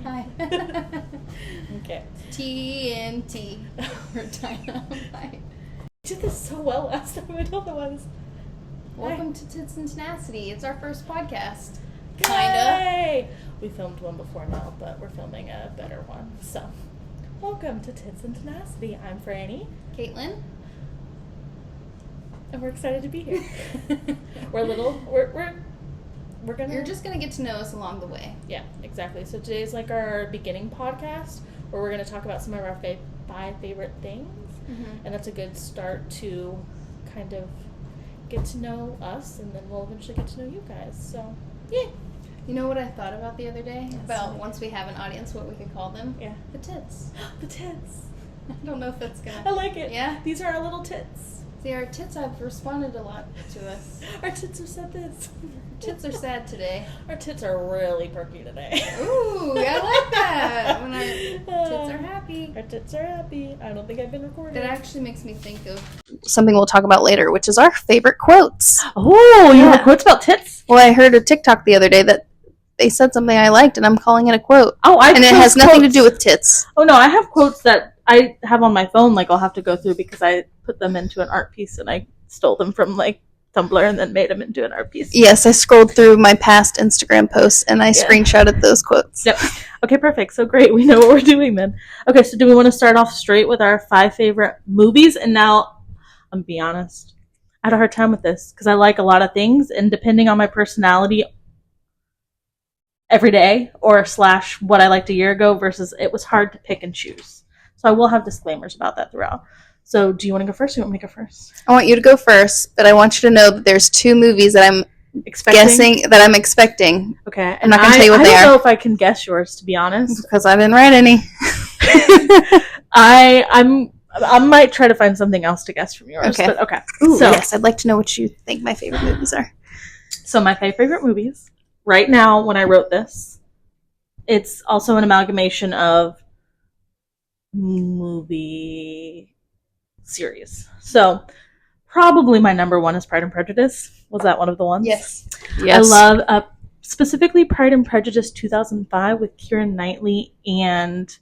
Hi. Okay. TNT. We're dynamite. You did this so well last time. I don't know why this. Welcome to Tits and Tenacity. It's our first podcast. Yay! We filmed one before now, but we're filming a better one. So, welcome to Tits and Tenacity. I'm Frannie. Kaitlynn. And we're excited to be here. We're gonna... You're just going to get to know us along the way. Yeah, exactly. So today's like our beginning podcast, where we're going to talk about some of our 5 favorite things. Mm-hmm. And that's a good start to kind of get to know us, and then we'll eventually get to know you guys. So, yeah. You know what I thought about the other day? About once we have an audience, what we could call them? Yeah. The Tits. The Tits. I don't know if that's going to... I like it. Yeah? These are our little tits. See, our tits have responded a lot to us. Our tits have said this. Tits are sad today. Our tits are really perky today. Ooh, I like that. When our tits are happy. Our tits are happy. I don't think I've been recording. That actually makes me think of something we'll talk about later, which is our favorite quotes. Oh, you have quotes about tits? Well, I heard a TikTok the other day that they said something I liked, and I'm calling it a quote. Oh, and it has nothing to do with tits. Oh, no, I have quotes that I have on my phone, like, I'll have to go through because I put them into an art piece, and I stole them from, like, Tumblr and then made them into an art piece. Yes, I scrolled through my past Instagram posts, and I screenshotted those quotes. Yep. Okay, perfect. So great. We know what we're doing then. Okay, so do we want to start off straight with our 5 favorite movies? And now, I'm going to be honest, I had a hard time with this because I like a lot of things, and depending on my personality every day or / what I liked a year ago versus it was hard to pick and choose. So I will have disclaimers about that throughout. So do you want to go first or do you want me to go first? I want you to go first, but I want you to know that there's 2 movies that I'm guessing that I'm expecting. Okay. I'm not going to tell you what they are. I don't know if I can guess yours, to be honest. Because I didn't write any. I might try to find something else to guess from yours. Okay. But okay. Ooh, so, yes, I'd like to know what you think my favorite movies are. So my 5 favorite movies, right now when I wrote this, it's also an amalgamation of movie series. So probably my number 1 is Pride and Prejudice. Was that one of the ones? Yes. I love specifically Pride and Prejudice 2005 with Keira Knightley and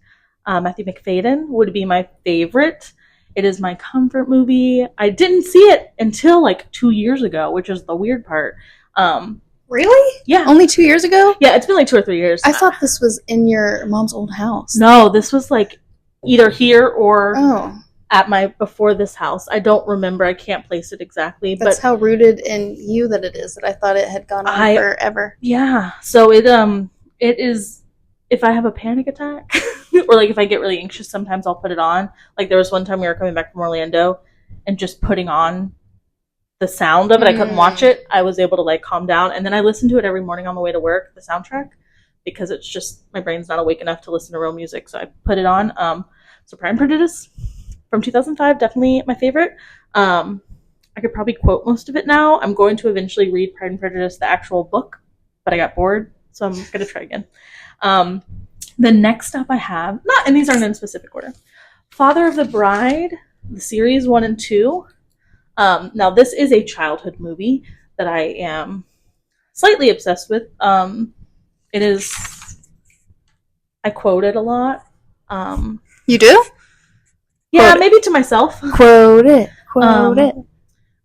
Matthew McFadden would be my favorite. It is my comfort movie. I didn't see it until like 2 years ago, which is the weird part. Really? Yeah. Only 2 years ago? Yeah, it's been like 2 or 3 years. I thought this was in your mom's old house. No, this was like either here or at my before this house. I don't remember. I can't place it exactly. That's how rooted in you that it is, that I thought it had gone on forever. Yeah. So it is, if I have a panic attack or like if I get really anxious, sometimes I'll put it on. Like there was one time we were coming back from Orlando and just putting on the sound of it. I couldn't watch it. I was able to like calm down, and then I listen to it every morning on the way to work, the soundtrack, because it's just my brain's not awake enough to listen to real music, so I put it on. So Pride and Prejudice from 2005, definitely my favorite. I could probably quote most of it now. I'm going to eventually read Pride and Prejudice, the actual book, but I got bored, so I'm gonna try again. The next up I have, and these aren't in specific order, Father of the Bride, the series 1 and 2. Now, this is a childhood movie that I am slightly obsessed with. It is... I quote it a lot. You do? Yeah, maybe to myself. Quote it. Quote it.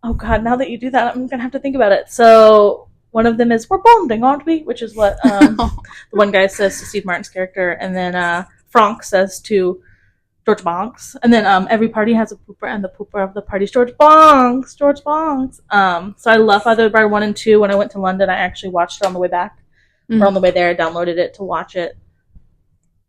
Oh, God, now that you do that, I'm going to have to think about it. So, one of them is, "We're bonding, aren't we?" Which is what the one guy says to Steve Martin's character. And then Frank says to George Bonks. And then every party has a pooper, and the pooper of the party is George Bonks. George Bonks. So I love Father of the Bride 1 and 2. When I went to London, I actually watched it on the way back. Or on the way there, I downloaded it to watch it.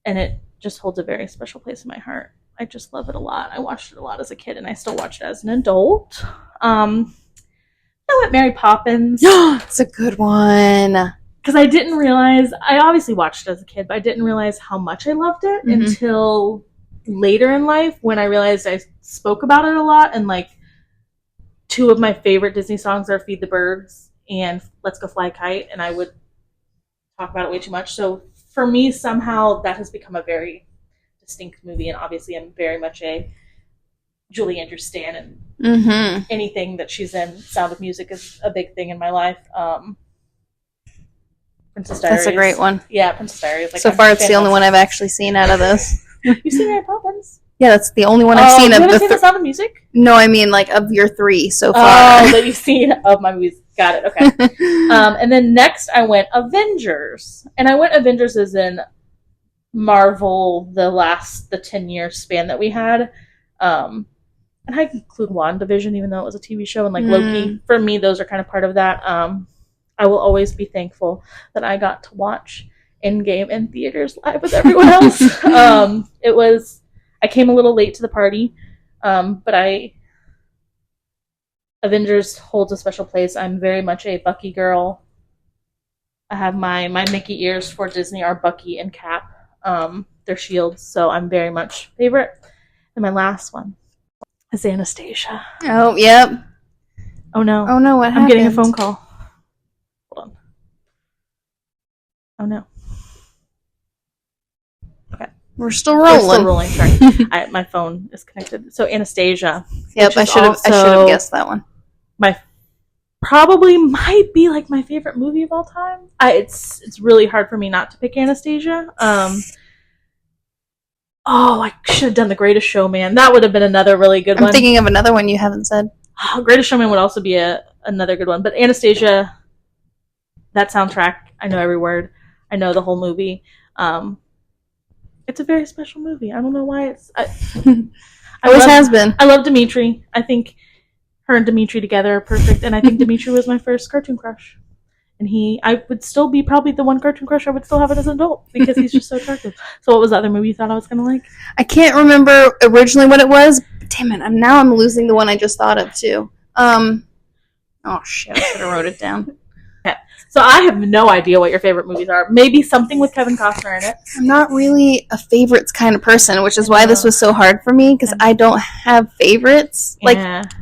And it just holds a very special place in my heart. I just love it a lot. I watched it a lot as a kid, and I still watch it as an adult. You know what, Mary Poppins? It's a good one. Because I didn't realize, I obviously watched it as a kid, but I didn't realize how much I loved it until later in life when I realized I spoke about it a lot. And like 2 of my favorite Disney songs are Feed the Birds and Let's Go Fly a Kite, and I would talk about it way too much. So for me, somehow that has become a very distinct movie, and obviously I'm very much a Julie Andrews stan, and anything that she's in, Sound of Music is a big thing in my life. Princess Diaries. That's a great one. Yeah, Princess Diaries. So far, it's the only one I've actually seen out of those. You've seen Mary Poppins? Yeah, that's the only one I've seen. You haven't seen The Sound of Music? No, I mean, like, of your 3 so far. Oh, that you've seen of my movies. Got it, okay. And then next I went Avengers. And I went Avengers as in Marvel, the 10-year span that we had. And I include WandaVision, even though it was a TV show, and like Loki. For me, those are kind of part of that. I will always be thankful that I got to watch Endgame in theaters live with everyone else. I came a little late to the party, but Avengers holds a special place. I'm very much a Bucky girl. I have my Mickey ears for Disney are Bucky and Cap. They're shields, so I'm very much favorite. And my last one is Anastasia. Oh, yep. Oh no, what happened? I'm getting a phone call. Hold on. Oh no. Okay. We're still rolling. Sorry. My phone is connected. So Anastasia. Yep, I should have guessed that one. Probably might be like my favorite movie of all time. It's really hard for me not to pick Anastasia. I should have done The Greatest Showman. That would have been another really good one. I'm thinking of another one you haven't said. Greatest Showman would also be another good one. But Anastasia, that soundtrack, I know every word. I know the whole movie. It's a very special movie. I don't know why Always has been. I love Dimitri. I think her and Dimitri together are perfect. And I think Dimitri was my first cartoon crush. And I would still be probably the one cartoon crush I would still have as an adult because he's just so attractive. So what was the other movie you thought I was going to like? I can't remember originally what it was. But damn it, I'm losing the one I just thought of too. Oh shit, I should have wrote it down. Okay. So I have no idea what your favorite movies are. Maybe something with Kevin Costner in it. I'm not really a favorites kind of person, which is why this was so hard for me because I don't have favorites. Yeah. Like,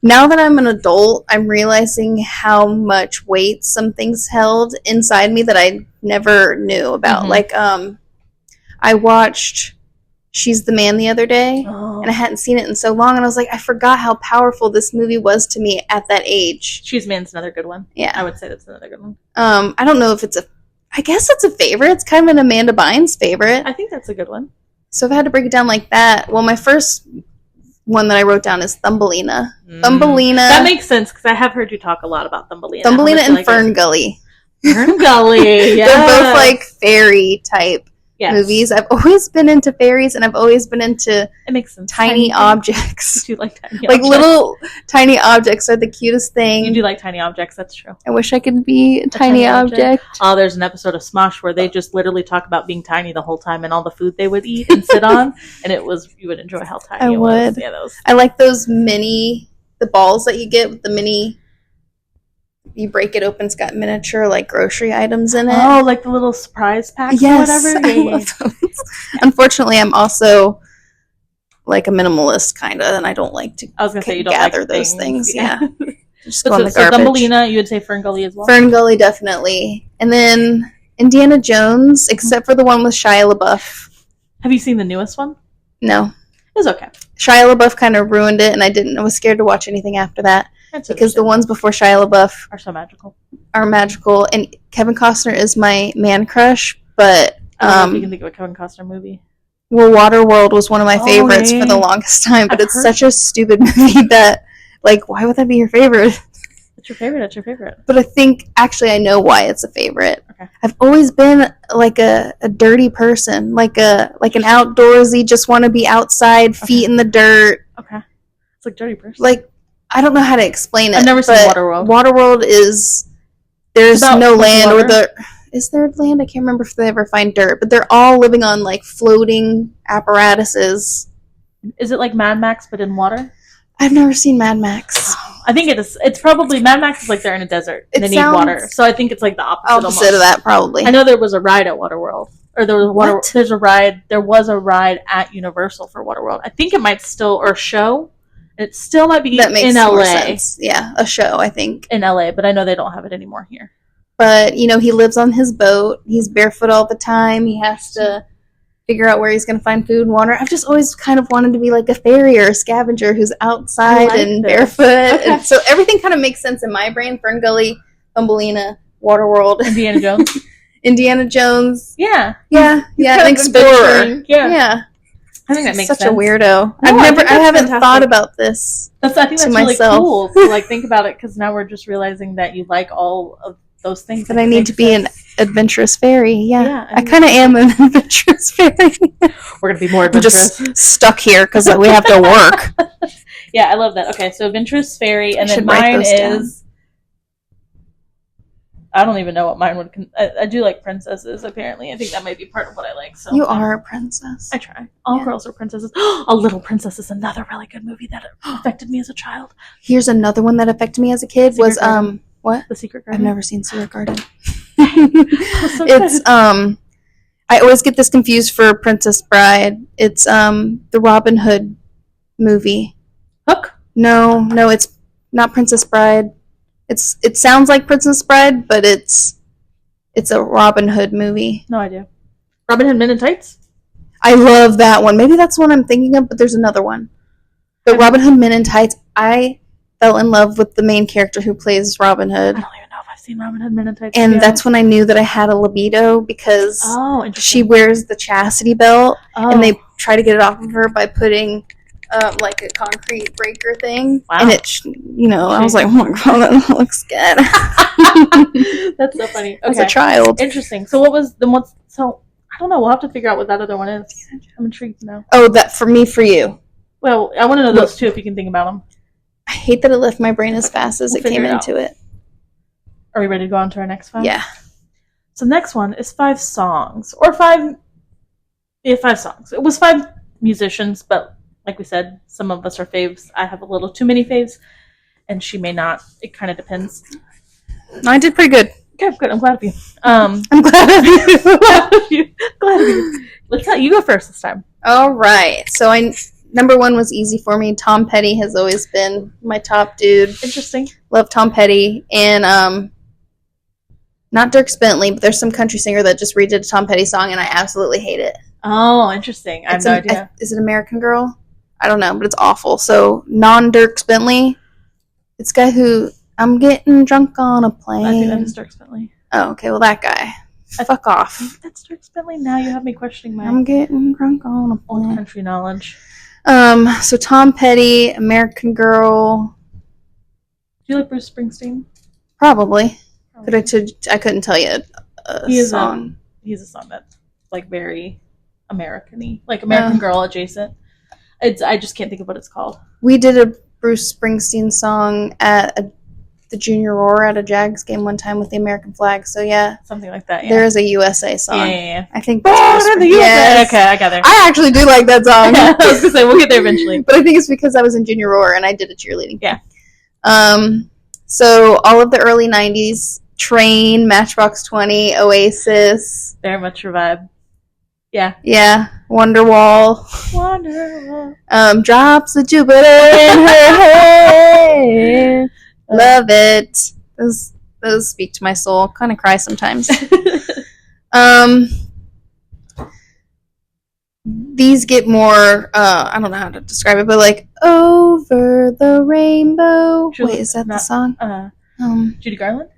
now that I'm an adult, I'm realizing how much weight some things held inside me that I never knew about. Mm-hmm. Like, I watched She's the Man the other day, and I hadn't seen it in so long, and I was like, I forgot how powerful this movie was to me at that age. She's Man's another good one. Yeah. I would say that's another good one. I don't know if I guess it's a favorite. It's kind of an Amanda Bynes favorite. I think that's a good one. So if I had to break it down like that, well, my first one that I wrote down is Thumbelina. Thumbelina. That makes sense, because I have heard you talk a lot about Thumbelina. Thumbelina and Fern Gully. Fern Gully, yeah. They're both like fairy type movies. I've always been into fairies, and I've always been into tiny objects. You do like tiny like objects. Little tiny objects are the cutest thing. You do like tiny objects, that's true. I wish I could be a tiny object. Oh, there's an episode of Smosh where they just literally talk about being tiny the whole time and all the food they would eat and sit on, and you would enjoy how tiny it was. Yeah, I like those the balls that you get with the mini. You break it open, it's got miniature like grocery items in it. Oh, like the little surprise packs or whatever? I love those. Unfortunately, I'm also like a minimalist kind of, and I don't like to you don't gather like those things. Yeah. Just go in the garbage. So Thumbelina, you would say Fern Gully as well? Fern Gully, definitely. And then Indiana Jones, except for the one with Shia LaBeouf. Have you seen the newest one? No. It was okay. Shia LaBeouf kind of ruined it, and I was scared to watch anything after that. Because the ones before Shia LaBeouf are so magical. And Kevin Costner is my man crush, but I don't know if you can think of a Kevin Costner movie. Well, Waterworld was one of my favorites for the longest time, but it's such a stupid movie that, like, why would that be your favorite? It's your favorite. It's your favorite. But I think actually I know why it's a favorite. Okay. I've always been like a dirty person, like an outdoorsy, just want to be outside, feet in the dirt. Okay. It's like dirty person. Like, I don't know how to explain it. I've never seen Waterworld. Waterworld there's no land is there land? I can't remember if they ever find dirt, but they're all living on like floating apparatuses. Is it like Mad Max but in water? I've never seen Mad Max. I think it is. It's probably Mad Max is like they're in a desert and they need water. So I think it's like the opposite of that, probably. I know there was a ride at Waterworld, or there was there's a ride. There was a ride at Universal for Waterworld. I think it might still or show. It still might be in LA. Sense. Yeah, a show, I think. In LA, but I know they don't have it anymore here. But, he lives on his boat. He's barefoot all the time. He has to figure out where he's going to find food and water. I've just always kind of wanted to be like a fairy or a scavenger who's outside and barefoot. Okay. And so everything kind of makes sense in my brain. Fern Gully, Thumbelina, Waterworld. Indiana Jones. Indiana Jones. Yeah. Yeah. An explorer. Yeah. I think that makes such sense. a weirdo. No, I haven't fantastic. thought about this. I think that's myself. really cool to like think about it, because now we're just realizing that you like all of those things. That I need to be an adventurous fairy. Yeah. I mean, kind of am an adventurous fairy. We're gonna be more adventurous. I'm just stuck here because we have to work. Yeah, I love that. Okay, so adventurous fairy, and then mine is. I don't even know what mine would. I do like princesses. Apparently, I think that might be part of what I like. So you are a princess. I try. All girls are princesses. A Little Princess is another really good movie that affected me as a child. Here's another one that affected me as a kid. Secret Garden. What? The Secret Garden. I've never seen Secret Garden. It's I always get this confused for Princess Bride. It's the Robin Hood movie. Hook? No, it's not Princess Bride. It sounds like Princess Bride, but it's a Robin Hood movie. No idea. Robin Hood Men in Tights? I love that one. Maybe that's the one I'm thinking of, but there's another one. But Robin Hood Men in Tights, I fell in love with the main character who plays Robin Hood. I don't even know if I've seen Robin Hood Men in Tights. And that's when I knew that I had a libido, because she wears the chastity belt, and they try to get it off of her by putting like a concrete breaker thing. Wow. And I was like, oh my god, that looks good. That's so funny. Okay. As a child. Interesting. So I don't know, we'll have to figure out what that other one is. I'm intrigued to know. Oh, that for you. Well, I want to know those two if you can think about them. I hate that it left my brain as fast as it came into it. Are we ready to go on to our next 5? Yeah. So the next one is 5 songs. Or 5 songs. It was 5 musicians, but like we said, some of us are faves. I have a little too many faves, and she may not. It kind of depends. No, I did pretty good. Okay, good. I'm glad of you. I'm glad of you. Glad of you. You go first this time. All right. So number 1 was easy for me. Tom Petty has always been my top dude. Interesting. Love Tom Petty. And not Dierks Bentley, but there's some country singer that just redid a Tom Petty song, and I absolutely hate it. Oh, interesting. I have no idea. Is it American Girl? I don't know, but it's awful. So, non-Dierks Bentley. It's a guy who... I'm getting drunk on a plane. I think that is Dierks Bentley. Oh, okay. Well, that guy. Fuck off. That's Dierks Bentley. Now you have me questioning my... I'm getting drunk on a plane. Old country knowledge. So Tom Petty, American Girl. Do you like Bruce Springsteen? Probably. But I couldn't tell you a song. He's a song that's like very American-y. Like American Girl adjacent. I just can't think of what it's called. We did a Bruce Springsteen song at the Junior Roar at a Jags game one time with the American flag. So yeah, something like that. Yeah. There is a USA song. Yeah. I think that's Bruce Springsteen. Yes. Okay, I got there. I actually do like that song. Yeah, I was gonna say we'll get there eventually. But I think it's because I was in Junior Roar and I did a cheerleading. Yeah. So all of the early '90s, Train, Matchbox 20, Oasis. Very much your vibe. Yeah. Yeah. Wonderwall. Drops of Jupiter in her hair. Love it. Those speak to my soul. Kind of cry sometimes. These get more, I don't know how to describe it, but like, Over the Rainbow. Wait, is that the song? Judy Garland?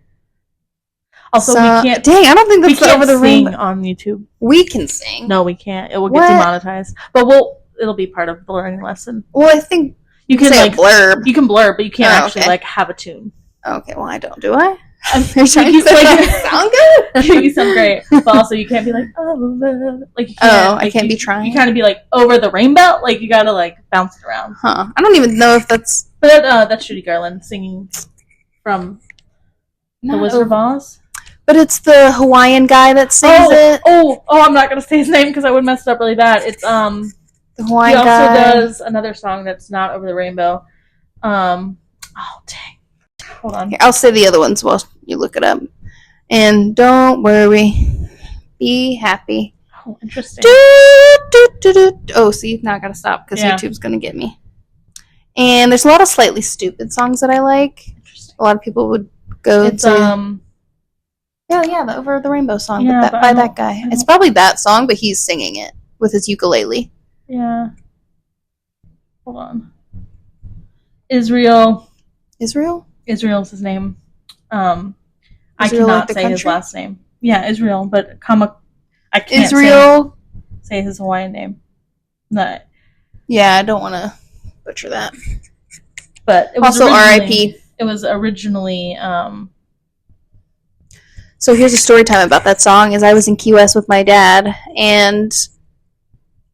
Also, we can't. Dang, I don't think that's Over the Rainbow on YouTube. We can sing. No, we can't. It will get demonetized. But it'll be part of the learning lesson. Well, I think you can say like blurb. You can blurb, but you can't actually like have a tune. Okay, well, I don't. Do I? You sound good. You sound great, but also you can't be like like you can't. I can't be trying. You kind of be like Over the Rainbow. Like you gotta like bounce it around. Huh? I don't even know if that's. But that's Judy Garland singing from The Wizard of Oz. But it's the Hawaiian guy that sings it. Oh! I'm not gonna say his name because I would mess it up really bad. It's the Hawaiian guy. He also does another song that's not Over the Rainbow. Dang. Hold on. Here, I'll say the other ones while you look it up. And don't worry, be happy. Oh, interesting. Oh, see, now I gotta stop because YouTube's gonna get me. And there's a lot of slightly stupid songs that I like. A lot of people would go to. Yeah, the Over the Rainbow song by that guy. It's probably that song, but he's singing it with his ukulele. Yeah. Hold on. Israel is his name. I cannot say his last name. Yeah, Israel, but I can't Israel. Say his Hawaiian name. No. Yeah, I don't want to butcher that. But it was also R.I.P. It was originally. So here's a story time about that song. Is I was in Key West with my dad, and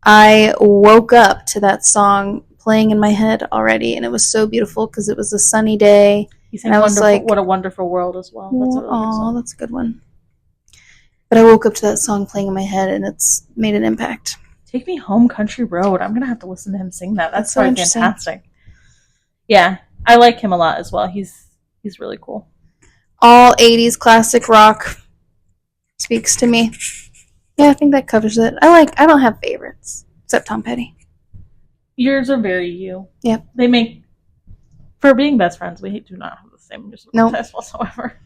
I woke up to that song playing in my head already, and it was so beautiful because it was a sunny day. And I was like, "What a Wonderful World" as well. That's a really good song. That's a good one. But I woke up to that song playing in my head, and it's made an impact. Take Me Home, Country Road. I'm gonna have to listen to him sing that. That's so fantastic. Yeah, I like him a lot as well. He's really cool. All 80s classic rock speaks to me. Yeah, I think that covers it. I don't have favorites except Tom Petty. Yours are very you. Yep. They make, for being best friends, we do not have the same musical taste whatsoever.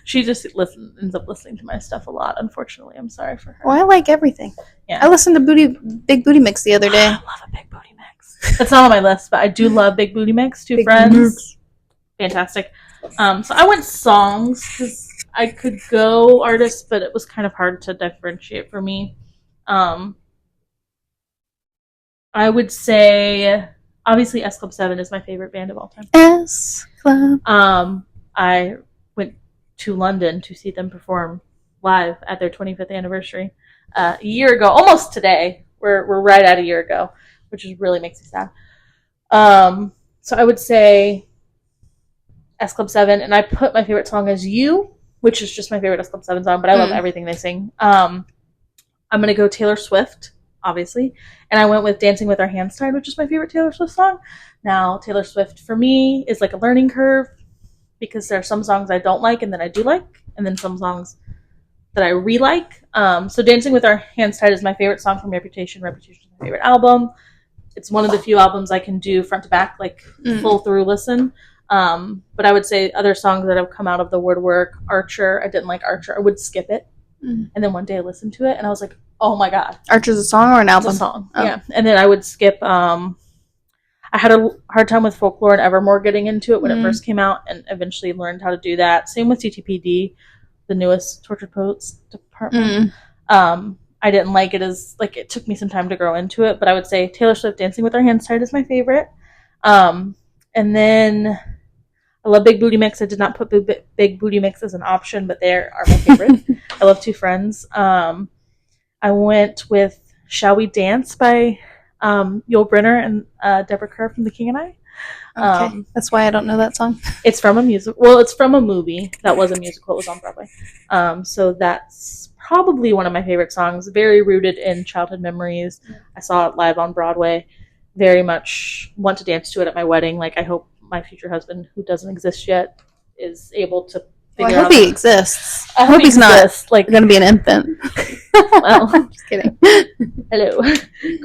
She just ends up listening to my stuff a lot, unfortunately. I'm sorry for her. Well, I like everything. Yeah. I listened to Big Booty Mix the other day. I love a Big Booty Mix. That's not on my list, but I do love Big Booty Mix. Two friends. Fantastic. So I went songs because I could go artists, but it was kind of hard to differentiate for me. I would say, obviously, S Club 7 is my favorite band of all time. S Club. I went to London to see them perform live at their 25th anniversary a year ago, almost today. We're right at a year ago, which really makes me sad. So I would say S Club 7, and I put my favorite song as You, which is just my favorite S Club 7 song, but I love everything they sing. I'm going to go Taylor Swift, obviously, and I went with Dancing with Our Hands Tied, which is my favorite Taylor Swift song. Now, Taylor Swift, for me, is like a learning curve, because there are some songs I don't like and then I do like, and then some songs that I re-like. So Dancing with Our Hands Tied is my favorite song from Reputation. Reputation is my favorite album. It's one of the few albums I can do front to back, like full through listen. But I would say other songs that have come out of the woodwork, Archer, I didn't like Archer. I would skip it. And then one day I listened to it and I was like, oh my God. Archer's a song or an album? It's a song, yeah. And then I would skip, I had a hard time with Folklore and Evermore getting into it when it first came out, and eventually learned how to do that. Same with TTPD, the newest Tortured Poets Department. I didn't like it it took me some time to grow into it, but I would say Taylor Swift, Dancing with Our Hands Tied is my favorite. And then I love Big Booty Mix. I did not put Big Booty Mix as an option, but they are my favorite. I love Two Friends. I went with Shall We Dance by Yul Brynner and Deborah Kerr from The King and I. Okay. That's why I don't know that song. It's from a musical. Well, it's from a movie that was a musical. It was on Broadway. So that's probably one of my favorite songs. Very rooted in childhood memories. I saw it live on Broadway. Very much want to dance to it at my wedding. Like, I hope my future husband, who doesn't exist yet, is able to figure out. I hope he exists. I hope he's not like going to be an infant. Well, just kidding. Hello,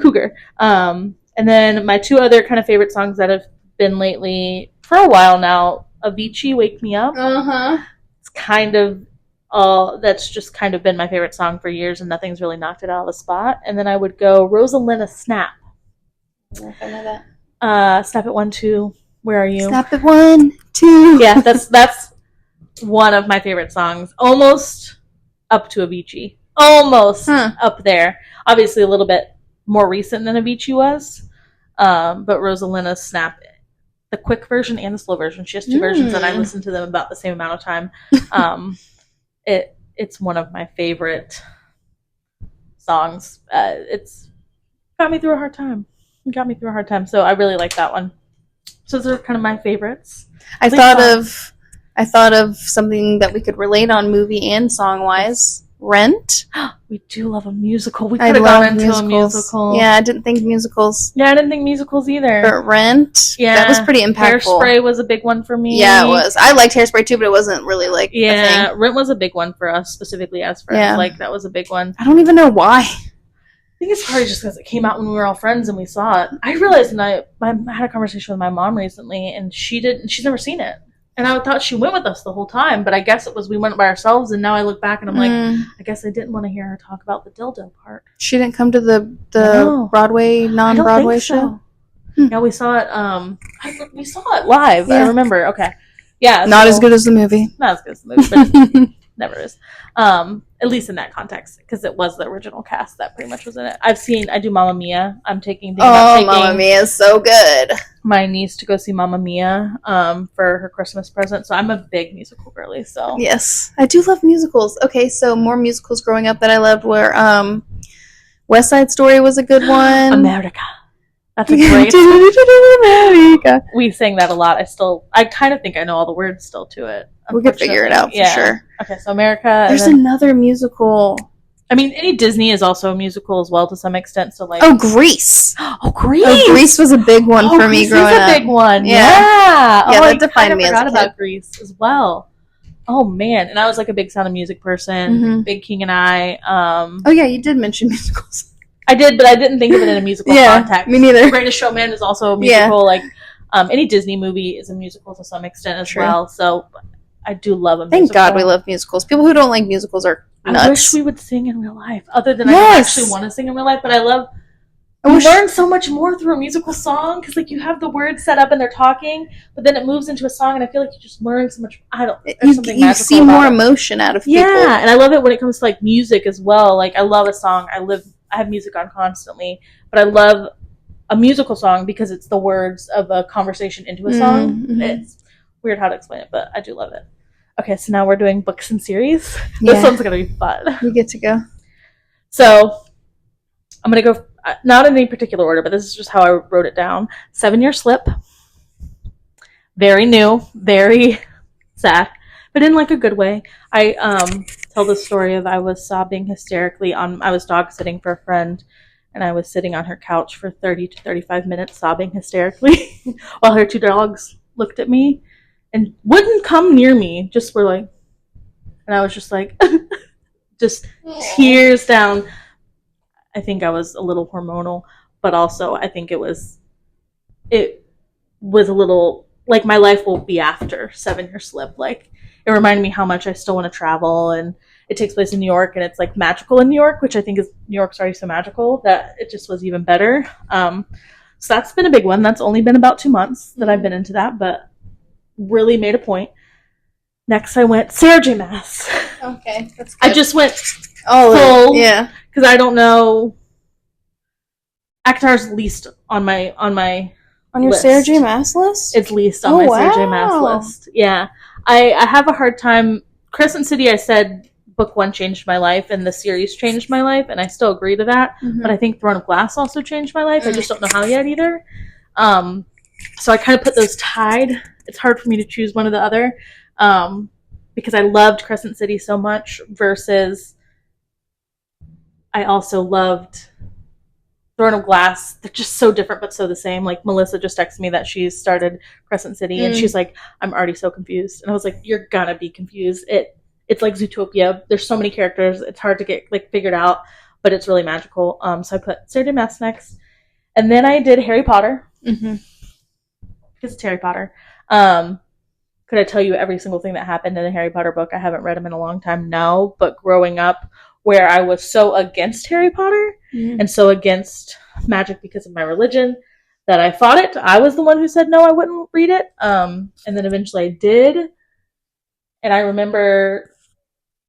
Cougar. And then my two other kind of favorite songs that have been lately for a while now, Avicii, Wake Me Up. It's kind of that's just kind of been my favorite song for years, and nothing's really knocked it out of the spot. And then I would go Rosalina, Snap. I don't know if I know that. Snap at 1, 2. Where are you? Snap at 1, 2. Yeah, that's one of my favorite songs. Almost up to Avicii. Almost up there. Obviously a little bit more recent than Avicii was. But Rosalina, Snap, the quick version and the slow version. She has two versions, and I listened to them about the same amount of time. It's one of my favorite songs. It's got me through a hard time. So I really like that one. So those are kind of my favorites. I thought of something that we could relate on movie and song wise. Rent. We do love a musical. We could have gone into a musical. Yeah, I didn't think musicals. Yeah, I didn't think musicals either. But Rent, that was pretty impactful. Hairspray was a big one for me. Yeah, it was. I liked Hairspray too, but it wasn't really like a thing. Rent was a big one for us, specifically as friends. Yeah. Like, that was a big one. I don't even know why. I think it's probably just because it came out when we were all friends and we saw it. I realized, and I had a conversation with my mom recently, and she's never seen it. And I thought she went with us the whole time, but I guess it was we went by ourselves, and now I look back and I'm like, I guess I didn't want to hear her talk about the dildo part. She didn't come to the Broadway, non-Broadway show? Yeah, we saw it, we saw it live, I remember. Okay. Yeah. Not as good as the movie. Not as good as the movie, but never is. At least in that context, because it was the original cast that pretty much was in it. I do Mamma Mia. I'm taking Mamma Mia is so good. My niece to go see Mamma Mia for her Christmas present. So I'm a big musical girly. So yes, I do love musicals. Okay, so more musicals growing up that I loved were West Side Story was a good one. America. That's a great America. We sang that a lot. I kind of think I know all the words still to it. We could figure it out for sure. Okay, so America. There's another musical. I mean, any Disney is also a musical as well to some extent. So like, Grease. Grease. Grease was a big one for me growing up. Grease is a big one. Yeah. That defined me as a kid. I forgot about Grease as well. Oh man, and I was like a big Sound of Music person. Mm-hmm. Big King and I. Oh yeah, you did mention musicals. I did, but I didn't think of it in a musical context. Me neither. Greatest Showman is also a musical. Like any Disney movie is a musical to some extent as well. So I do love a musical. Thank God we love musicals. People who don't like musicals are nuts. I wish we would sing in real life. Other than I don't actually want to sing in real life, but I learn so much more through a musical song because like you have the words set up and they're talking, but then it moves into a song and I feel like you just learn so much. You see more emotion out of people. Yeah, and I love it when it comes to like music as well. Like I love a song. I have music on constantly, but I love a musical song because it's the words of a conversation into a song. Mm-hmm. It's weird how to explain it, but I do love it. Okay, so now we're doing books and series. This one's going to be fun. We get to go. So I'm going to go, not in any particular order, but this is just how I wrote it down. 7 Year Slip. Very new, very sad, but in like a good way. I tell the story of I was sobbing hysterically I was dog sitting for a friend, and I was sitting on her couch for 30 to 35 minutes sobbing hysterically while her 2 dogs looked at me and wouldn't come near me, just were like, and I was just like, just tears down. I think I was a little hormonal, but also I think it was a little, like my life will be after 7 Year Slip. Like it reminded me how much I still want to travel, and it takes place in New York, and it's like magical in New York, which I think is New York's already so magical that it just was even better. So that's been a big one. That's only been about 2 months that I've been into that, but really made a point. Next, I went Sarah J. Maas. Okay, that's good. I just went full, because I don't know. ACOTAR's least on your list. Sarah J. Maas list? It's least on my Sarah J. Maas list. Yeah, I have a hard time. Crescent City, I said book 1 changed my life, and the series changed my life, and I still agree to that. Mm-hmm. But I think Throne of Glass also changed my life. I just don't know how yet either. So I kind of put those tied. It's hard for me to choose one or the other, because I loved Crescent City so much versus I also loved Throne of Glass. They're just so different but so the same. Like Melissa just texted me that she's started Crescent City and she's like, I'm already so confused. And I was like, you're gonna be confused. It's like Zootopia. There's so many characters. It's hard to get like figured out, but it's really magical. So I put Sarah J. Maas next. And then I did Harry Potter. Mm-hmm. Because it's Harry Potter. Could I tell you every single thing that happened in a Harry Potter book? I haven't read them in a long time, no. But growing up, where I was so against Harry Potter and so against magic because of my religion that I fought it. I was the one who said no, I wouldn't read it. And then eventually I did. And I remember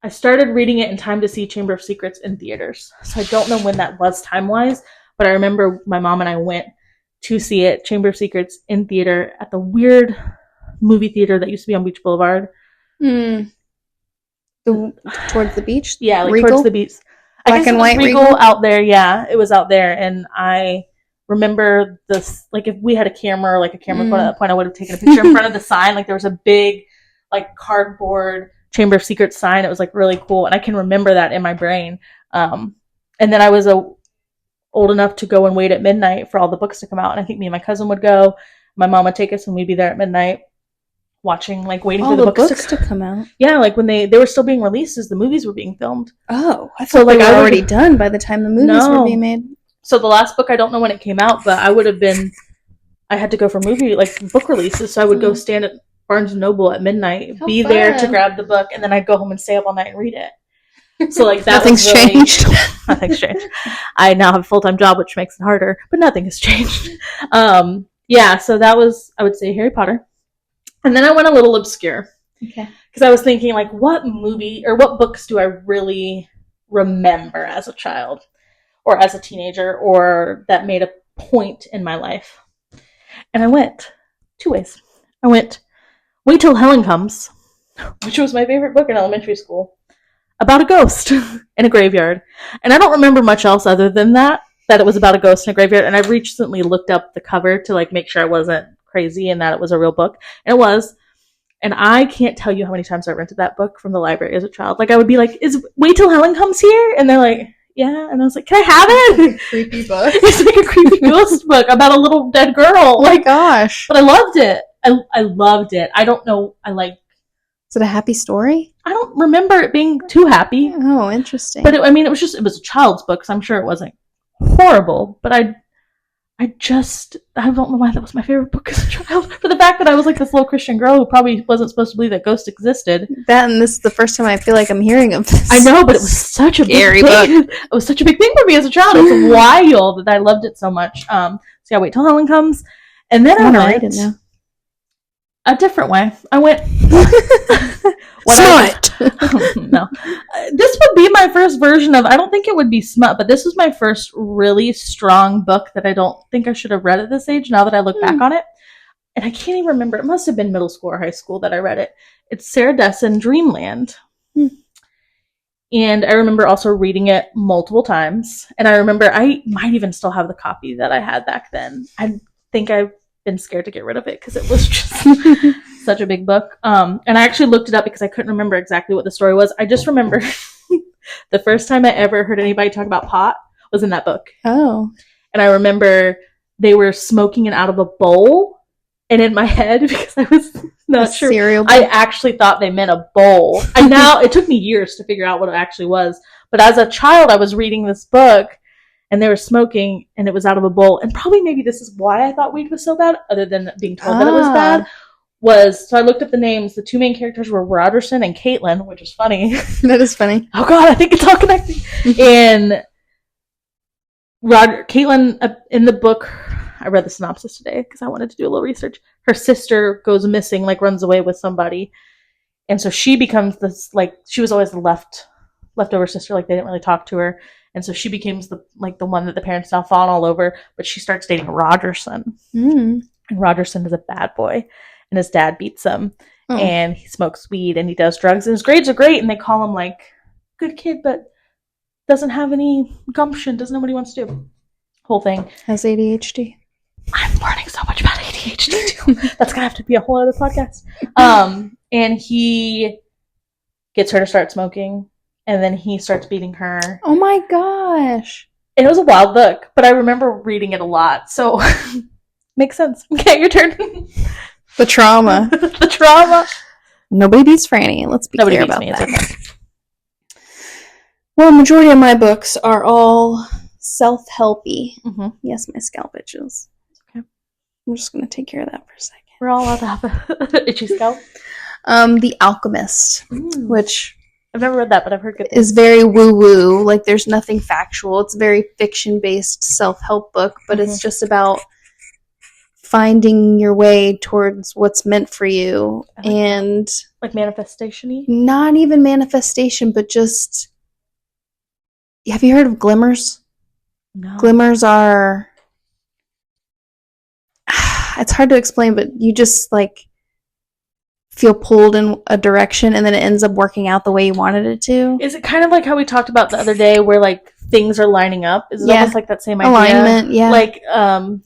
I started reading it in time to see Chamber of Secrets in theaters. So I don't know when that was time-wise, but I remember my mom and I went to see it, Chamber of Secrets, in theater at the weird movie theater that used to be on Beach Boulevard. Towards the beach? Yeah, like Regal? towards the beach. Black and white Regal out there, yeah. It was out there, and I remember this, like if we had a camera or like a camera phone at that point, I would have taken a picture in front of the sign. Like there was a big like cardboard Chamber of Secrets sign. It was like really cool, and I can remember that in my brain. And then I was old enough to go and wait at midnight for all the books to come out, and I think me and my cousin would go. My mom would take us, and we'd be there at midnight watching, like waiting for the books to come out. Yeah, like when they were still being released as the movies were being filmed. Oh, I thought they were already done by the time the movies were being made. So the last book, I don't know when it came out, but I had to go for book releases, so I would go stand at Barnes & Noble at midnight, be there to grab the book, and then I'd go home and stay up all night and read it. So like that nothing's changed. Nothing's changed. I now have a full-time job, which makes it harder, but nothing has changed. Yeah, so that was, I would say, Harry Potter. And then I went a little obscure. Okay. Because I was thinking, like, what movie or what books do I really remember as a child or as a teenager or that made a point in my life? And I went 2 ways. I went Wait Till Helen Comes, which was my favorite book in elementary school, about a ghost in a graveyard. And I don't remember much else other than that it was about a ghost in a graveyard. And I recently looked up the cover to like make sure I wasn't crazy and that it was a real book. And it was. And I can't tell you how many times I rented that book from the library as a child. Like I would be like, "Is Wait Till Helen Comes here?" And they're like, "Yeah." And I was like, "Can I have it?" Creepy book. It's like a creepy ghost book about a little dead girl. Oh my gosh. But I loved it. I loved it. I don't know. Is it a happy story? I don't remember it being too happy. Oh, interesting. But it was a child's book, so I'm sure it wasn't horrible. But I don't know why that was my favorite book as a child. For the fact that I was like this little Christian girl who probably wasn't supposed to believe that ghosts existed. That and this is the first time I feel like I'm hearing of this. I know, but it was such a scary big thing. book. It was such a big thing for me as a child. It's wild that I loved it so much. So yeah, Wait Till Helen Comes. And then I went write it now. A different way. I went Smut. No. This would be my first version of, I don't think it would be smut, but this was my first really strong book that I don't think I should have read at this age now that I look back on it. And I can't even remember. It must have been middle school or high school that I read it. It's Sarah Dessen, Dreamland. And I remember also reading it multiple times. And I remember I might even still have the copy that I had back then. I think I've been scared to get rit of it because it was just such a big book. And I actually looked it up because I couldn't remember exactly what the story was. I just remember the first time I ever heard anybody talk about pot was in that book. Oh. And I remember they were smoking it out of a bowl. And in my head, because I was not sure, cereal bowl. I actually thought they meant a bowl. And now it took me years to figure out what it actually was. But as a child, I was reading this book and they were smoking and it was out of a bowl. And probably maybe this is why I thought weed was so bad, other than being told that it was bad. So I looked up the names. The 2 main characters were Rogerson and Kaitlynn, which is funny. That is funny. Oh God, I think it's all connected. And Kaitlynn, in the book, I read the synopsis today because I wanted to do a little research. Her sister goes missing, like runs away with somebody. And so she becomes this, like, she was always the leftover sister, like they didn't really talk to her. And so she becomes the one that the parents now fawn all over, but she starts dating Rogerson. And Rogerson is a bad boy. And his dad beats him, and he smokes weed, and he does drugs, and his grades are great, and they call him, like, good kid, but doesn't have any gumption, doesn't know what he wants to do. Whole thing. Has ADHD. I'm learning so much about ADHD, too. That's going to have to be a whole other podcast. And he gets her to start smoking, and then he starts beating her. Oh, my gosh. And it was a wild book, but I remember reading it a lot, so makes sense. Okay, your turn. The trauma. The trauma. Nobody beats Frannie. Let's be Nobody clear beats about me. that. It's okay. Well, majority of my books are all self-helpy. Mm-hmm. Yes, my scalp itches. Okay. I'm just going to take care of that for a second. We're all allowed to have an itchy scalp. The Alchemist, which I've never read that, but I've heard good things. is very woo-woo. Like, there's nothing factual. It's a very fiction-based self-help book, but it's just about finding your way towards what's meant for you. And like manifestation-y? Not even manifestation, but just, have you heard of glimmers? No. Glimmers are, it's hard to explain, but you just like feel pulled in a direction and then it ends up working out the way you wanted it to. Is it kind of like how we talked about the other day where like things are lining up? Is it almost like that same idea? Alignment, yeah. Like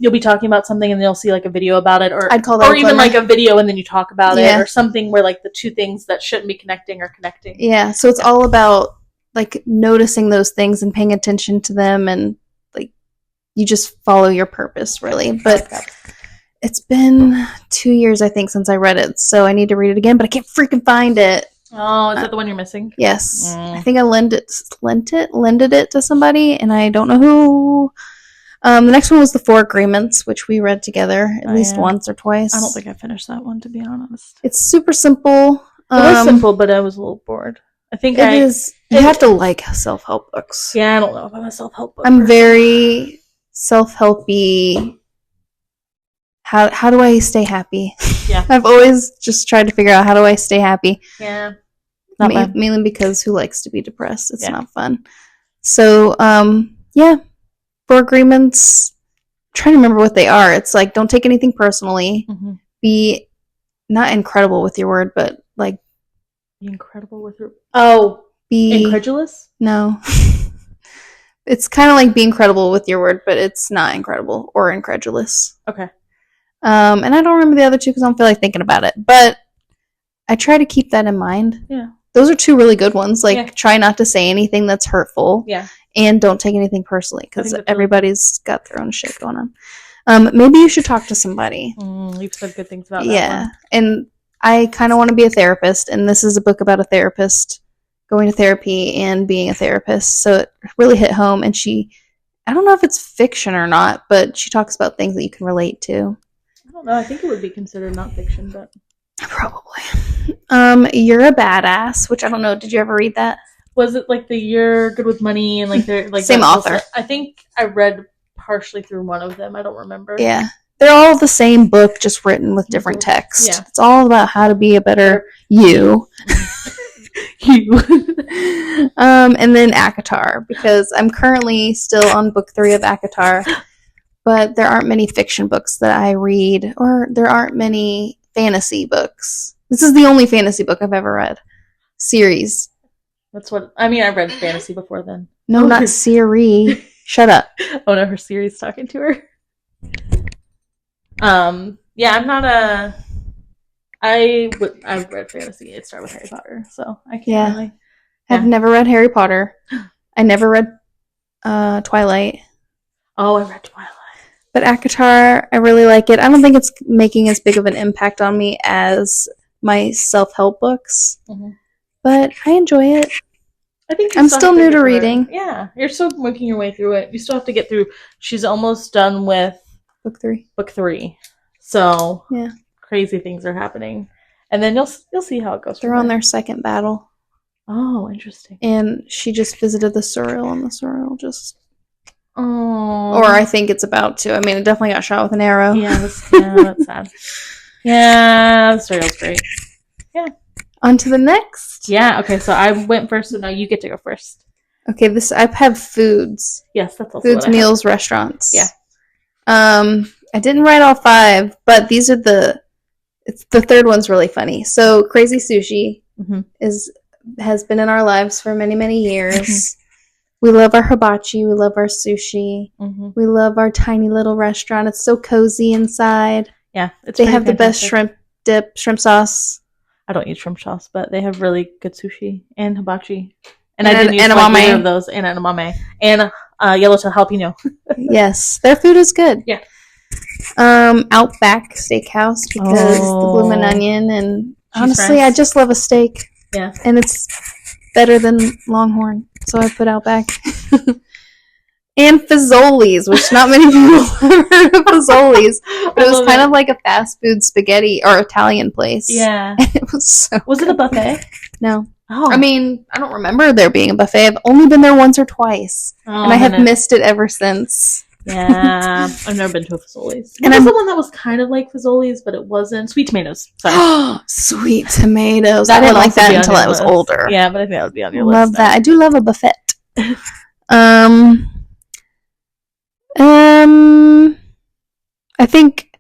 you'll be talking about something and you'll see like a video about it, or I'd call that or even like a video and then you talk about it, or something where like the two things that shouldn't be connecting are connecting. Yeah, so it's all about like noticing those things and paying attention to them, and like you just follow your purpose really. But it's been 2 years, I think, since I read it, so I need to read it again, but I can't freaking find it. Oh, is that the one you're missing? Yes. I think I lended it to somebody, and I don't know who. The next one was The Four Agreements, which we read together at least once or twice. I don't think I finished that one, to be honest. It's super simple. It was simple, but I was a little bored. I think it is. You have to like self-help books. Yeah, I don't know if I'm a self-help book. I'm very self-helpy how do I stay happy? Yeah. I've always just tried to figure out how do I stay happy. Yeah. Mainly because who likes to be depressed? It's not fun. So, yeah, 4 agreements. I'm trying to remember what they are. It's like, don't take anything personally. Mm-hmm. Be not incredible with your word, but like be incredible with your be incredulous? No. It's kind of like be incredible with your word, but it's not incredible or incredulous. Okay. And I don't remember the other 2 because I don't feel like thinking about it. But I try to keep that in mind. Yeah. Those are 2 really good ones. Like, try not to say anything that's hurtful. Yeah. And don't take anything personally because everybody's got their own shit going on. Maybe you should talk to somebody. You've said good things about that. Yeah. And I kind of want to be a therapist. And this is a book about a therapist going to therapy and being a therapist. So it really hit home. And I don't know if it's fiction or not, but she talks about things that you can relate to. I don't know. I think it would be considered not fiction, but probably. You're a Badass, which I don't know. Did you ever read that? Was it like the You're Good with Money and like they're like same author? I think I read partially through one of them. I don't remember. Yeah, they're all the same book, just written with different text. Yeah, it's all about how to be a better you. You. And then ACOTAR, because I'm currently still on book 3 of ACOTAR, but there aren't many fiction books that I read, or there aren't many fantasy books. This is the only fantasy book I've ever read. Series. That's what I mean. I read fantasy before then. No, not Siri. Shut up. Oh no, her Siri's talking to her. Yeah, I'm not a. I've read fantasy. It started with Harry Potter, so I can't really. I've never read Harry Potter. I never read Twilight. Oh, I read Twilight. But ACOTAR, I really like it. I don't think it's making as big of an impact on me as my self-help books, but I enjoy it. I think I'm still new to reading. Yeah, you're still working your way through it. You still have to get through. She's almost done with book 3. Book 3. So yeah, crazy things are happening, and then you'll see how it goes. They're on their second battle. Oh, interesting. And she just visited the Surreal, and the Surreal just. Oh. Or I think it's about to. I mean, it definitely got shot with an arrow. Yeah, that's sad. Yeah, the Surreal's great. Yeah. On to the next. Yeah, okay, so I went first, so now you get to go first. Okay, I have foods. Yes, that's also foods, meals, restaurants. Yeah. I didn't write all 5, but these are the 3rd one's really funny. So Crazy Sushi has been in our lives for many, many years. We love our hibachi. We love our sushi. We love our tiny little restaurant. It's so cozy inside. Yeah, they have the best shrimp dip, shrimp sauce. I don't eat shrimp sauce, but they have really good sushi and hibachi. And I didn't use either of those. And edamame. And yellowtail jalapeno. Yes, their food is good. Yeah. Outback Steakhouse because the bloomin' onion, and honestly, I just love a steak. Yeah. And it's better than Longhorn, so I put Outback. And Fazoli's, which not many people have heard of Fazoli's, but it was kind of like a fast food spaghetti or Italian place. Yeah. And it was so Was it a buffet? No. Oh. I mean, I don't remember there being a buffet. I've only been there once or twice. And I have missed it ever since. Yeah. I've never been to a Fazoli's. And I'm the one that was kind of like Fazoli's, but it wasn't. Sweet tomatoes. Sorry. Sweet tomatoes. I didn't like that until I was older. Yeah, but I think that would be on your list. Love that. I do love a buffet. I think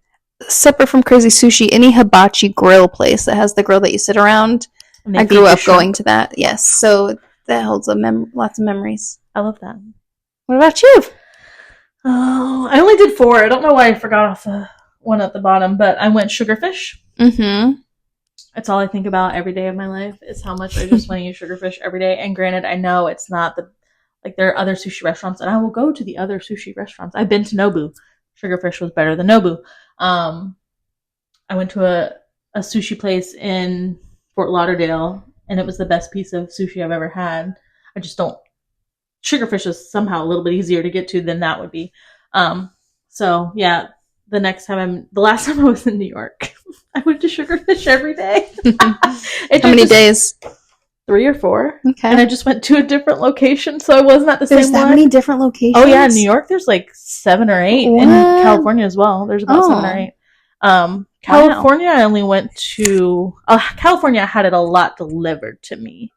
separate from Crazy Sushi, any hibachi grill place that has the grill that you sit around. I grew up going to that. Yes, so that holds lots of memories. I love that. What about you? Oh, I only did 4. I don't know why I forgot off the one at the bottom, but I went sugarfish. That's all I think about every day of my life is how much I just want to use sugarfish every day. And granted, I know it's not there are other sushi restaurants, and I will go to the other sushi restaurants. I've been to Nobu. Sugarfish was better than Nobu. I went to a sushi place in Fort Lauderdale, and it was the best piece of sushi I've ever had. I just don't. Sugarfish is somehow a little bit easier to get to than that would be. So yeah, the last time I was in New York, I went to Sugarfish every day. How many days? 3 or 4. Okay. And I just went to a different location, so I wasn't at the same one. There's that many different locations? Oh yeah, in New York there's like 7 or 8. What? In California as well. There's about 7 or 8. California, I only went to California. I had it a lot delivered to me,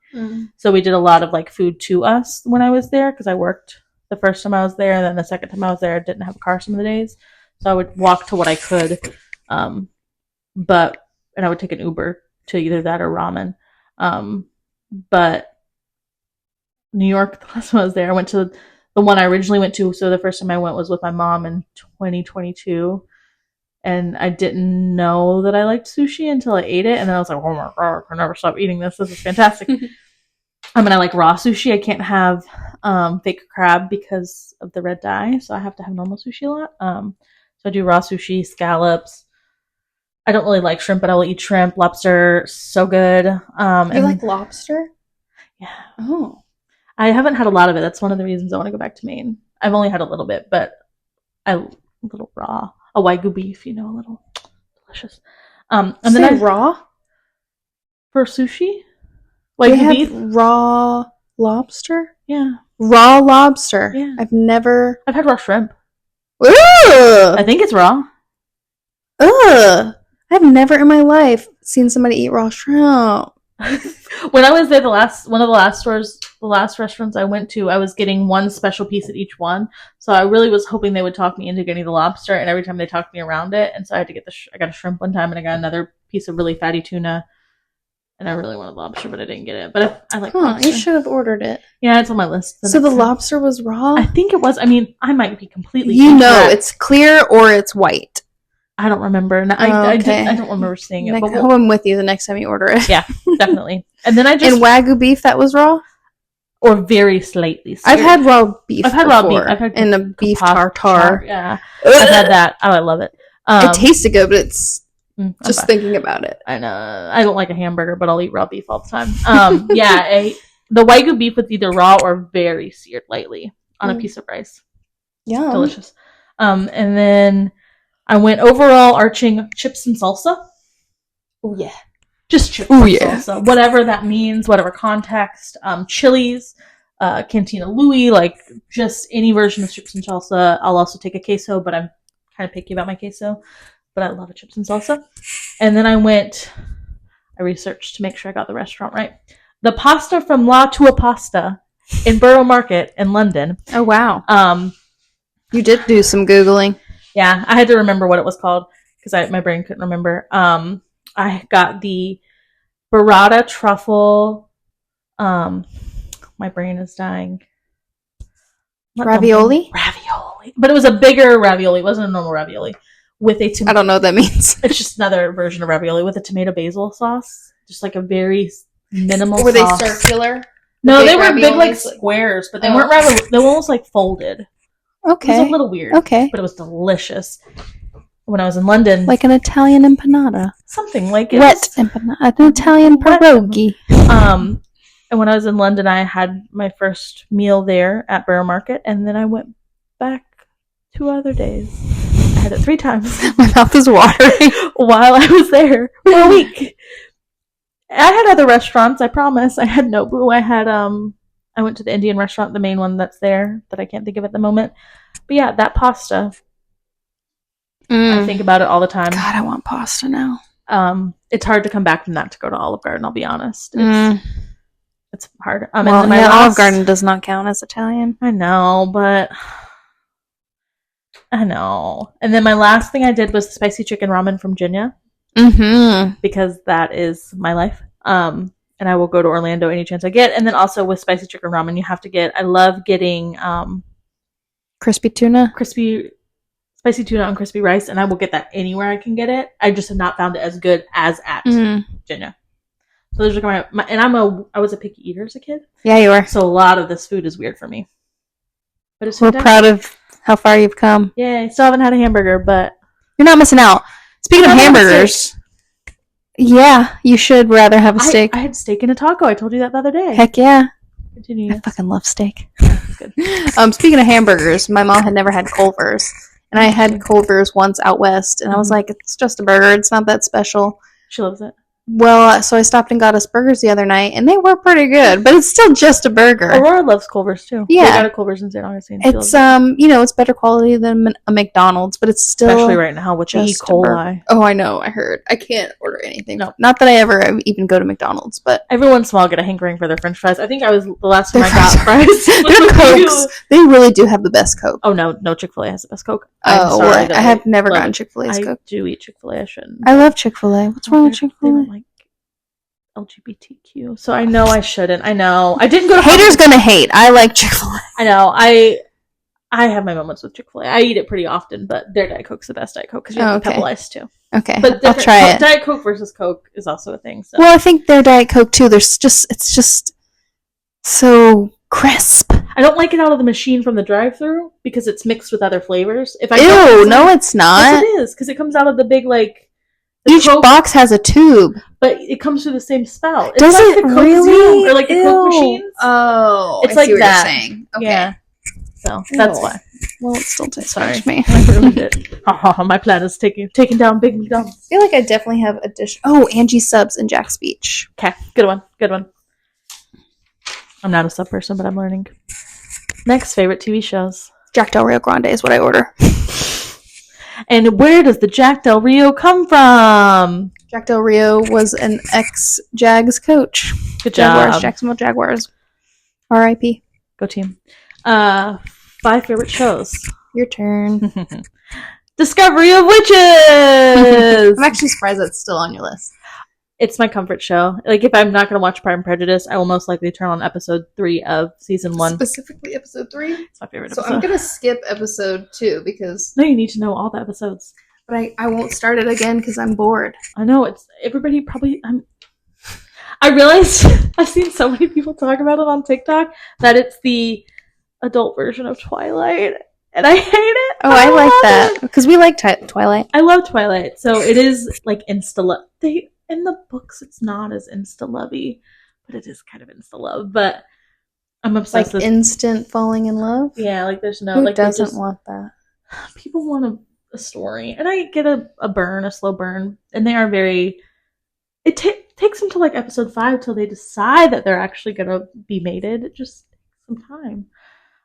so we did a lot of like food to us when I was there because I worked the first time I was there, and then the second time I was there, I didn't have a car some of the days, so I would walk to what I could, and I would take an Uber to either that or ramen. But New York, the last time I was there, I went to the one I originally went to. So the first time I went was with my mom in 2022. And I didn't know that I liked sushi until I ate it. And then I was like, oh my God, I can never stop eating this. This is fantastic. I mean, I like raw sushi. I can't have fake crab because of the red dye. So I have to have normal sushi a lot. So I do raw sushi, scallops. I don't really like shrimp, but I will eat shrimp, lobster. So good. You like lobster? Yeah. Oh. I haven't had a lot of it. That's one of the reasons I want to go back to Maine. I've only had a little bit, but a little raw. A Wagyu beef, a little delicious. And then raw for sushi. Wagyu they beef, have raw lobster. Yeah, raw lobster. Yeah, I've had raw shrimp. Ugh! I think it's raw. Ugh! I've never in my life seen somebody eat raw shrimp. When I was there, the last restaurants I went to, I was getting one special piece at each one. So I really was hoping they would talk me into getting the lobster, and every time they talked me around it, and so I had to get I got a shrimp one time, and I got another piece of really fatty tuna, and I really wanted lobster, but I didn't get it. But I like lobster. You should have ordered it. Yeah, it's on my list. So the lobster was raw? I think it was. I mean, I might be completely it's clear or it's white. I don't remember. I don't remember seeing it. But I'm with you the next time you order it. Yeah, definitely. And then and Wagyu beef that was raw, or very slightly seared. I've had raw beef. I've had raw beef. I've had a beef tartare. Yeah, I've had that. Oh, I love it. It tasted good, but it's just thinking about it. I know. I don't like a hamburger, but I'll eat raw beef all the time. The Wagyu beef was either raw or very seared lightly on a piece of rice. Yeah, delicious. And then I went overall arching chips and salsa. Oh yeah. Just chips and salsa. Whatever that means, whatever context. Chilies, Cantina Louie, like just any version of chips and salsa. I'll also take a queso, but I'm kind of picky about my queso. But I love a chips and salsa. And then I researched to make sure I got the restaurant right. The pasta from La Tua Pasta in Borough Market in London. Oh wow. You did do some Googling. Yeah, I had to remember what it was called because my brain couldn't remember. I got the burrata truffle. My brain is dying. Ravioli? Ravioli. But it was a bigger ravioli. It wasn't a normal ravioli. With a I don't know what that means. It's just another version of ravioli with a tomato basil sauce. Just like a very minimal Were sauce. They circular? No, they were big like squares, but they weren't ravioli. They were almost like folded. Okay. It was a little weird. Okay. But it was delicious. When I was in London. Like an Italian empanada. Something like it. Wet empanada. An Italian pierogi. And when I was in London, I had my first meal there at Borough Market, and then I went back 2 other days. I had it 3 times. My mouth is watering. While I was there for a week. I had other restaurants, I promise. I had Nobu. I went to the Indian restaurant, the main one that's there, that I can't think of at the moment. But yeah, that pasta. I think about it all the time. God, I want pasta now. It's hard to come back from that to go to Olive Garden, I'll be honest. It's hard. Olive Garden does not count as Italian. I know, but I know. And then my last thing I did was the spicy chicken ramen from Jinya. Because that is my life. And I will go to Orlando any chance I get. And then also with spicy chicken ramen, you have to get, I love getting crispy tuna. Spicy tuna on crispy rice, and I will get that anywhere I can get it. I just have not found it as good as at Jinya. So those are I was a picky eater as a kid. Yeah, you were. So a lot of this food is weird for me. But we're proud of how far you've come. Yeah, I still haven't had a hamburger, but you're not missing out. Speaking of hamburgers, yeah, you should rather have a steak. I had steak and a taco. I told you that the other day. Heck yeah. Continue. I fucking love steak. Good. Speaking of hamburgers, my mom had never had Culver's. And I had Culver's once out west, and I was like, it's just a burger. It's not that special. She loves it. Well, so I stopped and got us burgers the other night, and they were pretty good, but it's still just a burger. Aurora loves Culver's too. Yeah. They got a Culver's in St. Augustine. It's it's better quality than a McDonald's, but it's still, especially right now with the E. coli. Oh, I know. I heard. I can't order anything. No. Not that I ever even go to McDonald's, but every once in a while I get a hankering for their French fries. I think I was the last time I got fries. Their Cokes, they really do have the best Coke. Oh no, Chick-fil-A has the best Coke. I have never gotten Chick-fil-A's Coke. I do eat Chick-fil-A. I shouldn't. I love Chick-fil-A. What's wrong with Chick-fil-A? Like LGBTQ, so I know I shouldn't. I know I didn't go to haters gonna hate. I like Chick-fil-A. I know I have my moments with Chick-fil-A. I eat it pretty often, but their Diet Coke's the best Diet Coke because you have pebble ice too. Okay, but I'll try it. Diet Coke versus Coke is also a thing. So. Well, I think their Diet Coke too. It's just so crisp. I don't like it out of the machine from the drive-thru because it's mixed with other flavors. Ew, no, it's not. Yes, it is because it comes out of the big Each Coke, box has a tube, but it comes through the same spout. Does it's like it the Coke really? Zoom, or like the Coke machines? Oh, it's I like see what that. You're saying. Okay. Yeah. So that's why. Well, it still tastes fine to me. I ruined it. My plan is taking down Big McDonald's. I feel like I definitely have a dish. Oh, Angie Subs in Jack's Beach. Okay, good one. I'm not a sub person, but I'm learning. Next, favorite TV shows. Jack Del Rio Grande is what I order. And where does the Jack Del Rio come from? Jack Del Rio was an ex-Jags coach. Good job. Jaguars, Jacksonville Jaguars. R.I.P. Go team. 5 favorite shows. Your turn. Discovery of Witches! I'm actually surprised that's still on your list. It's my comfort show. Like, if I'm not going to watch Pride and Prejudice, I will most likely turn on episode 3 of season 1. Specifically episode 3? It's my favorite so episode. I'm going to skip episode 2 because... No, you need to know all the episodes. But I won't start it again because I'm bored. I know. It's everybody probably... I realized I've seen so many people talk about it on TikTok that it's the adult version of Twilight. And I hate it. Oh, I like that. Because we like Twilight. I love Twilight. So it is like insta-love. In the books, it's not as insta-lovey, but it is kind of insta-love. But I'm obsessed with... instant falling in love? Yeah, like there's no... Who like doesn't want that? People want a story. And I get a slow burn. And they are very... It takes them to like episode 5 till they decide that they're actually going to be mated. It just takes some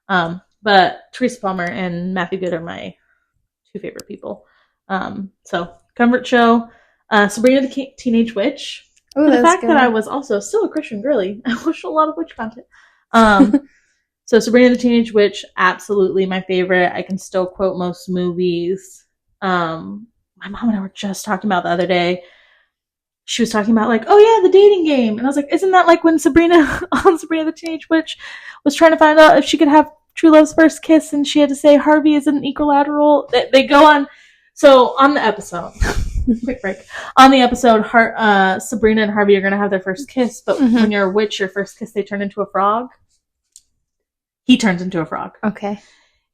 time. But Teresa Palmer and Matthew Good are my 2 favorite people. So, comfort show... Sabrina the Teenage Witch. Ooh, the fact that I was also still a Christian girly. I watched a lot of witch content. So Sabrina the Teenage Witch, absolutely my favorite. I can still quote most movies. My mom and I were just talking about the other day. She was talking about like, oh yeah, the dating game. And I was like, isn't that like when Sabrina the Teenage Witch was trying to find out if she could have true love's first kiss and she had to say Harvey is an equilateral? They go on. So on the episode... Quick break. On the episode, Sabrina and Harvey are going to have their first kiss, but when you're a witch, your first kiss, they turn into a frog. He turns into a frog. Okay.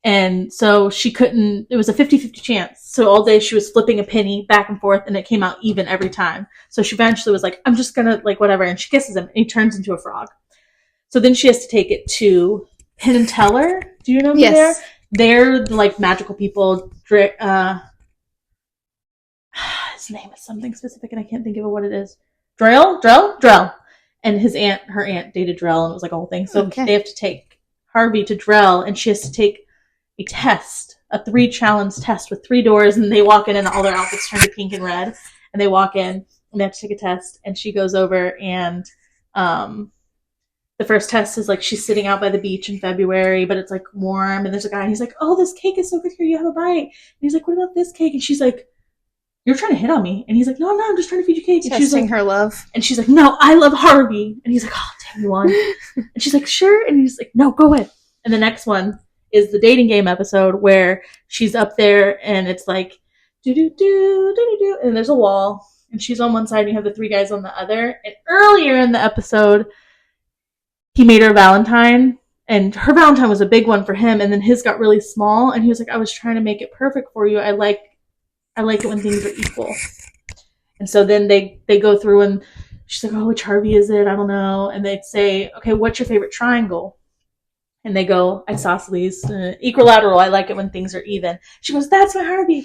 And so she couldn't, it was a 50-50 chance. So all day she was flipping a penny back and forth, and it came out even every time. So she eventually was like, I'm just going to, like, whatever. And she kisses him, and he turns into a frog. So then she has to take it to Penn and Teller. Do you know who they are? They're, like, magical people. His name is something specific, and I can't think of what it is. Drell. And her aunt dated Drell, and it was like a whole thing. So they have to take Harvey to Drell, and she has to take a test, a 3-challenge test with 3 doors, and they walk in, and all their outfits turn to pink and red. And they walk in, and they have to take a test, and she goes over, and the first test is like she's sitting out by the beach in February, but it's like warm, and there's a guy, and he's like, oh, this cake is so good here, you have a bite. And he's like, what about this cake? And she's like, you're trying to hit on me. And he's like, no, I'm just trying to feed you cake. And Testing she's like, her love. And she's like, no, I love Harvey. And he's like, oh, damn, you won. And she's like, sure. And he's like, no, go ahead. And the next one is the dating game episode where she's up there and it's like, do-do-do. And there's a wall. And she's on one side and you have the 3 guys on the other. And earlier in the episode, he made her a Valentine. And her Valentine was a big one for him. And then his got really small. And he was like, I was trying to make it perfect for you. I like it when things are equal. And so then they go through and she's like, oh, which Harvey is it? I don't know. And they'd say, okay, what's your favorite triangle? And they go, isosceles, equilateral. I like it when things are even. She goes, that's my Harvey.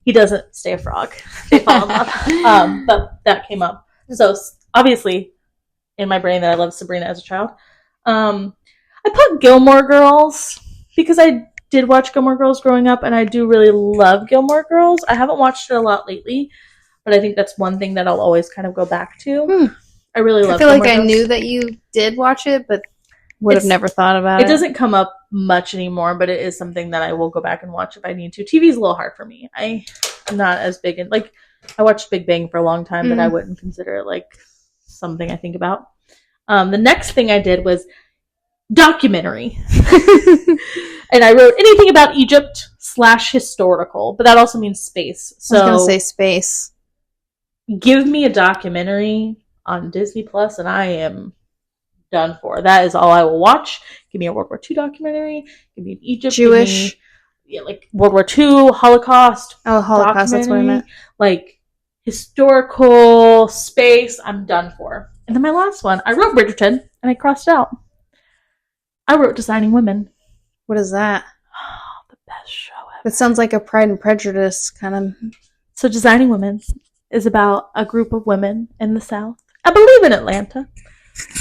He doesn't stay a frog. They fall in love. But that came up. So obviously, in my brain that I loved Sabrina as a child. I put Gilmore Girls because I did watch Gilmore Girls growing up, and I do really love Gilmore Girls. I haven't watched it a lot lately, but I think that's one thing that I'll always kind of go back to. I really love. I feel like I knew that you did watch it, but would have never thought about it. It doesn't come up much anymore, but it is something that I will go back and watch if I need to. TV is a little hard for me. I'm not as big in, like, I watched Big Bang for a long time, but I wouldn't consider it like something I think about. The next thing I did was documentary. And I wrote anything about Egypt / historical, but that also means space. So I was going to say space. Give me a documentary on Disney Plus and I am done for. That is all I will watch. Give me a World War II documentary. Give me an Egypt. Jewish. Like World War II, Holocaust. Oh, Holocaust, that's what I meant. Like historical, space, I'm done for. And then my last one, I wrote Bridgerton and I crossed it out. I wrote Designing Women. What is that? Oh, the best show ever. It sounds like a Pride and Prejudice kind of. So Designing Women is about a group of women in the South, I believe in Atlanta,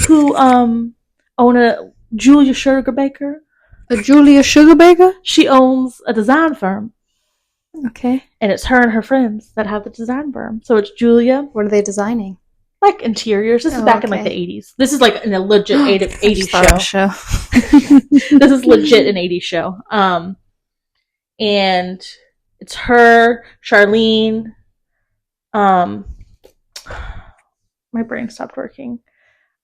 who own a Julia Sugarbaker. A Julia Sugarbaker? She owns a design firm. Okay. And it's her and her friends that have the design firm. So it's Julia. What are they designing? Like interiors. This is back in like the 80s. This is like in a legit 80s show. This is legit an 80s show. And it's her, Charlene. My brain stopped working.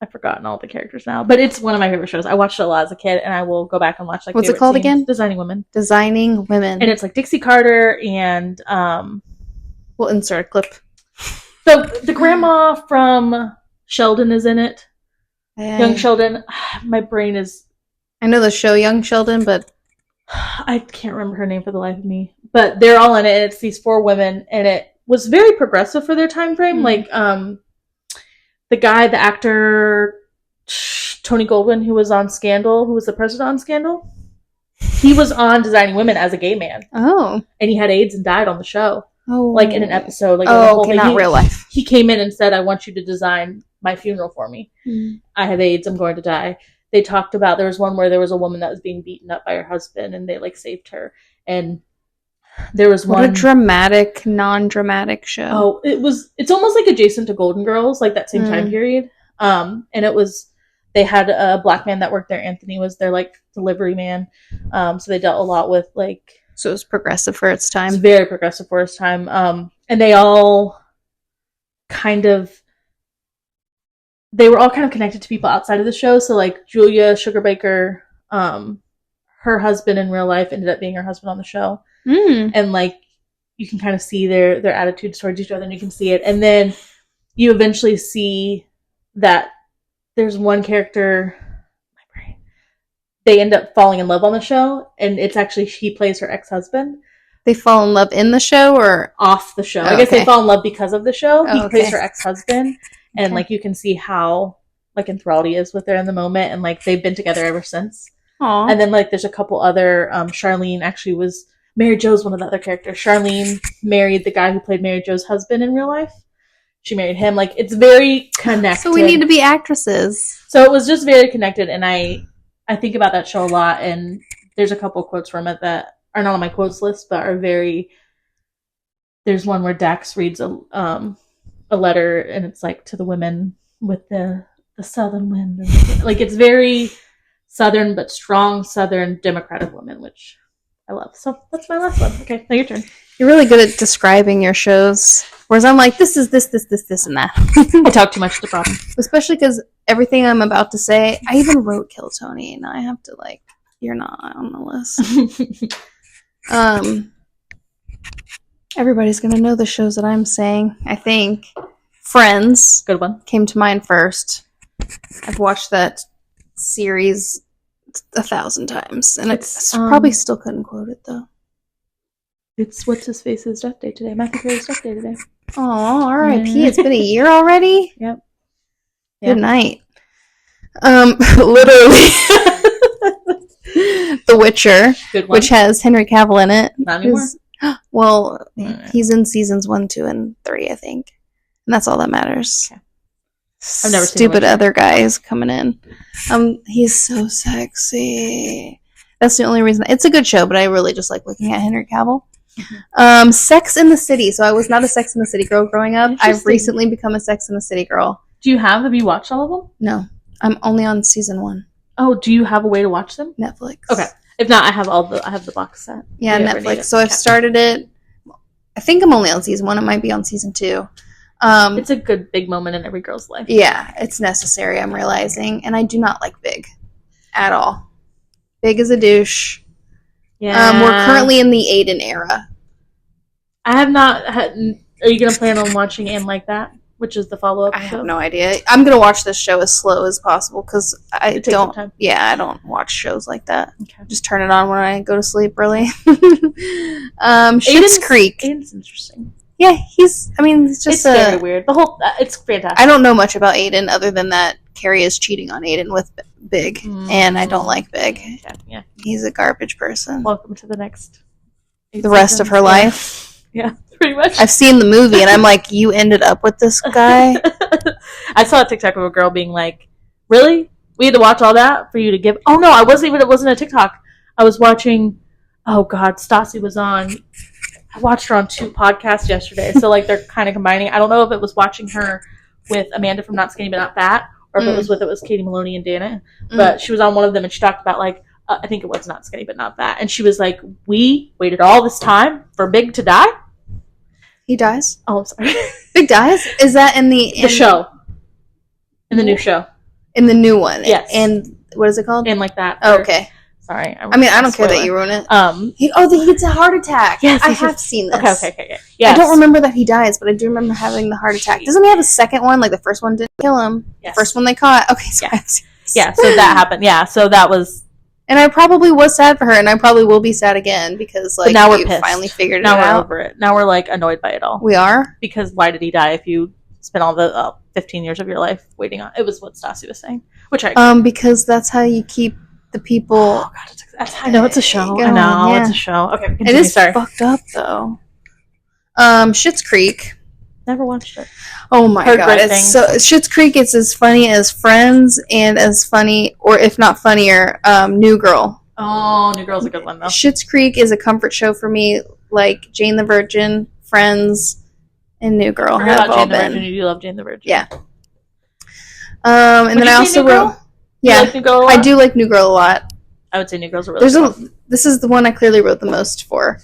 I've forgotten all the characters now, but it's one of my favorite shows. I watched it a lot as a kid, and I will go back and watch like. What's it called again? Designing Women. Designing Women, and it's like Dixie Carter and We'll insert a clip. So the grandma from Sheldon is in it. Young Sheldon. My brain is. I know the show Young Sheldon, but I can't remember her name for the life of me. But they're all in it. And it's these 4 women, and it was very progressive for their time frame. Like the guy, the actor Tony Goldwyn, who was on Scandal, who was the president on Scandal, he was on Designing Women as a gay man. Oh, and he had AIDS and died on the show. Oh, like in an episode. Like okay, not real life. He came in and said, "I want you to design my funeral for me. I have AIDS. I'm going to die." They talked about, there was one where there was a woman that was being beaten up by her husband, and they like saved her. And there was what a dramatic, non-dramatic show. Oh, it's almost like adjacent to Golden Girls, like that same time period. And they had a black man that worked there. Anthony was their like delivery man. So they dealt a lot with like. So it was progressive for its time. It's very progressive for its time. And they were all kind of connected to people outside of the show. So like Julia Sugarbaker, her husband in real life ended up being her husband on the show. And like you can kind of see their attitudes towards each other, and you can see it. And then you eventually see that there's one character, my brain, they end up falling in love on the show, and it's actually he plays her ex-husband. They fall in love in the show or off the show? I guess they fall in love because of the show. He plays her ex-husband, and like you can see how like enthralled he is with her in the moment, and like they've been together ever since. Aww. And then like there's a couple other Charlene actually was Mary Jo's one of the other characters. Charlene married the guy who played Mary Jo's husband in real life. She married him. Like it's very connected. So we need to be actresses. So it was just very connected, and I think about that show a lot, and there's a couple quotes from it that are not on my quotes list, but are very. There's one where Dax reads a letter, and it's like to the women with the southern wind, and like it's very southern but strong southern democratic women, which I love. So that's my last one. Okay, now your turn. You're really good at describing your shows, whereas I'm like, this is this, and that. I talk too much, the problem. Especially because everything I'm about to say, I even wrote Kill Tony, and I have to like, you're not on the list. Everybody's gonna know the shows that I'm saying. I think Friends, good one, came to mind first. I've watched that series 1,000 times, and it's probably still couldn't quote it though. It's what's his face's death day today. Matthew Perry's death day today. Oh, R.I.P. Yeah. It's been a year already. Yep. Good night. Literally, The Witcher, which has Henry Cavill in it. Not anymore. Well, he's in seasons 1, 2, and 3, I think, and that's all that matters. Okay. I've never seen stupid other guys coming in. He's so sexy. That's the only reason. It's a good show, but I really just like looking at Henry Cavill. Sex in the City. So I was not a Sex in the City girl growing up. I've recently become a Sex in the City girl. Have you watched all of them? No. I'm only on season 1. Oh, do you have a way to watch them? Netflix. Okay. If not, I have the box set. Yeah, Netflix. So I've started it. I think I'm only on season 1. It might be on season 2. It's a good big moment in every girl's life. Yeah, it's necessary, I'm realizing. And I do not like Big at all. Big is a douche. Yeah. We're currently in the Aiden era. I have not had... Are you going to plan on watching And Like That? Which is the follow-up I have no idea. I'm going to watch this show as slow as possible because I don't watch shows like that. Okay. Just turn it on when I go to sleep early. Schitt's Creek. Aiden's interesting. Yeah, it's just very weird. It's fantastic. I don't know much about Aiden other than that Carrie is cheating on Aiden with Big, and I don't like Big. Yeah. He's a garbage person. Welcome to the next. The rest of her life. Yeah, pretty much. I've seen the movie, and I'm like, you ended up with this guy? I saw a TikTok of a girl being like, really? We had to watch all that for you to give... Oh, no, it wasn't a TikTok. I was watching... Oh, God, Stassi was on... I watched her on 2 podcasts yesterday, so, like, they're kind of combining. I don't know if it was watching her with Amanda from Not Skinny But Not Fat, or if it was Katie Maloney and Dana, but she was on one of them, and she talked about, like, I think it was Not Skinny But Not Fat, and she was like, we waited all this time for Big to die? He dies? Oh, I'm sorry. Big dies? Is that in the show? In the new show. In the new one? Yes. And what is it called? And Like That. Oh, okay. Sorry. I don't care that you ruin it. He gets a heart attack. Yes, I have seen this. Okay. Yes. I don't remember that he dies, but I do remember having the heart attack. Doesn't he have a second one? Like, the first one didn't kill him. Yes. The first one they caught. Okay, so yeah, so that happened. Yeah, so that was... And I probably was sad for her, and I probably will be sad again, because, like, now we're pissed. Finally figured it out. Now we're over it. Now we're, like, annoyed by it all. We are? Because why did he die if you spent all the 15 years of your life waiting on... It was what Stassi was saying, which I agree. Because that's how you keep the people... Oh, God, I know it's a show. I know, it's a show. Okay, continue. It is fucked up, though. Schitt's Creek. Never watched it. Oh my God! Schitt's Creek is as funny as Friends, and as funny, or if not funnier, New Girl. Oh, New Girl's a good one though. Schitt's Creek is a comfort show for me, like Jane the Virgin, Friends, and New Girl. I forgot about Jane the Virgin. You do love Jane the Virgin. Yeah. And then I also wrote. Yeah, like New Girl a lot? I do like New Girl a lot. I would say New Girl's a really good one. This is the one I clearly wrote the most for.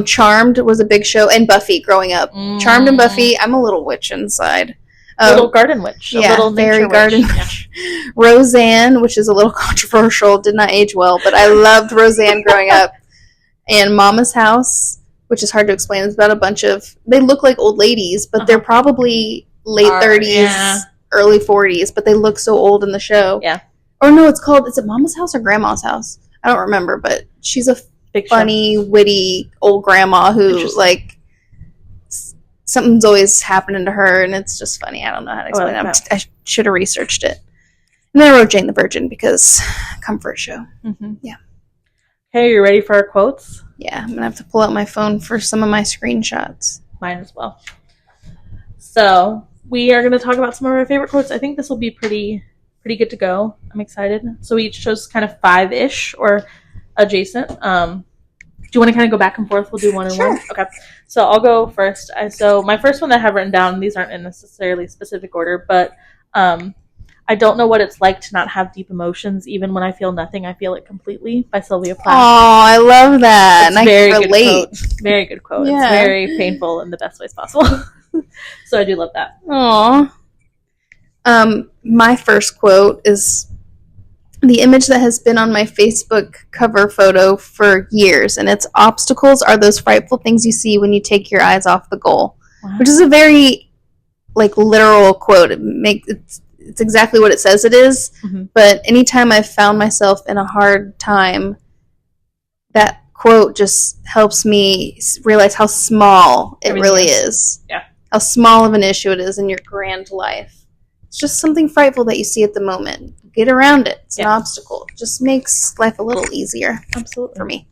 Charmed was a big show, and Buffy growing up. Charmed and Buffy. I'm a little witch inside. Little garden witch. Yeah, little very garden witch. Yeah. Roseanne, which is a little controversial, did not age well, but I loved Roseanne growing up. And Mama's House, which is hard to explain. It's about a bunch of... They look like old ladies, but they're probably late 30s, early 40s, but they look so old in the show. Yeah. Or no, is it Mama's House or Grandma's House? I don't remember, but she's a funny, witty old grandma who, like, something's always happening to her, and it's just funny. I don't know how to explain it. I should have researched it. And then I wrote Jane the Virgin because comfort show. Mm-hmm. Yeah. Okay, you ready for our quotes? Yeah, I'm going to have to pull out my phone for some of my screenshots. Mine as well. So, we are going to talk about some of our favorite quotes. I think this will be pretty good to go. I'm excited. So, we each chose kind of 5-ish or adjacent. Do you want to kind of go back and forth? We'll do one and one. Okay. So I'll go first. So my first one that I have written down, these aren't in necessarily specific order, but I don't know what it's like to not have deep emotions. Even when I feel nothing, I feel it completely, by Sylvia Plath. Oh, I love that. It's very good quote. Very good quote. Yeah. It's very painful in the best ways possible. So I do love that. Aw. My first quote is... the image that has been on my Facebook cover photo for years, and it's obstacles are those frightful things you see when you take your eyes off the goal. Wow. Which is a very, like, literal quote. It's exactly what it says it is, but anytime I've found myself in a hard time, that quote just helps me realize how small it really is. Yeah. How small of an issue it is in your grand life. It's just something frightful that you see at the moment. Get around it. It's an obstacle. It just makes life a little easier. Absolutely. For me.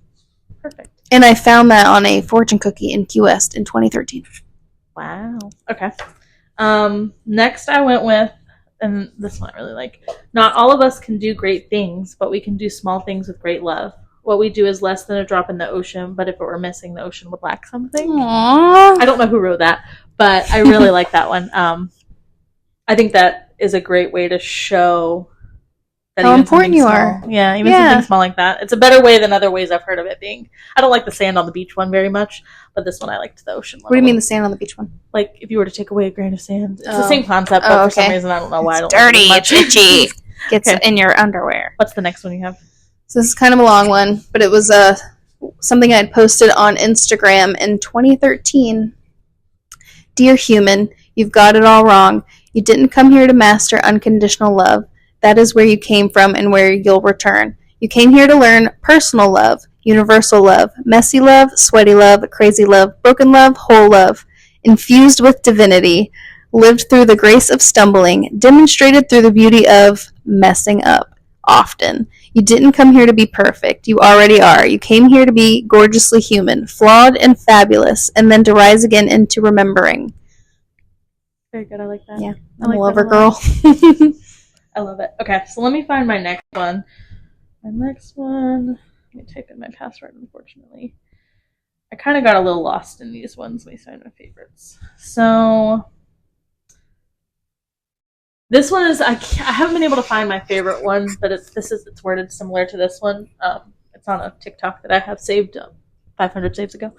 Perfect. And I found that on a fortune cookie in Key West in 2013. Wow. Okay. Next I went with and this one I really like. Not all of us can do great things, but we can do small things with great love. What we do is less than a drop in the ocean, but if it were missing, the ocean would lack something. Aww. I don't know who wrote that, but I really like that one. I think that is a great way to show that how important you are. Yeah, even something small like that. It's a better way than other ways I've heard of it being. I don't like the sand on the beach one very much, but this one I liked the ocean one. What do you mean the sand on the beach one? Like if you were to take away a grain of sand. It's the same concept, but for some reason I don't know why. It's dirty, it's itchy. Gets in your underwear. What's the next one you have? So this is kind of a long one, but it was something I had posted on Instagram in 2013. Dear human, you've got it all wrong. You didn't come here to master unconditional love. That is where you came from and where you'll return. You came here to learn personal love, universal love, messy love, sweaty love, crazy love, broken love, whole love, infused with divinity, lived through the grace of stumbling, demonstrated through the beauty of messing up often. You didn't come here to be perfect. You already are. You came here to be gorgeously human, flawed and fabulous, and then to rise again into remembering. Very good. I like that. Yeah, I'm a lover girl. I love it. Okay, so let me find my next one. Let me type in my password, unfortunately. I kind of got a little lost in these ones. Let me find my favorites. So this one is, I haven't been able to find my favorite one, but it's worded similar to this one. It's on a TikTok that I have saved 500 saves ago.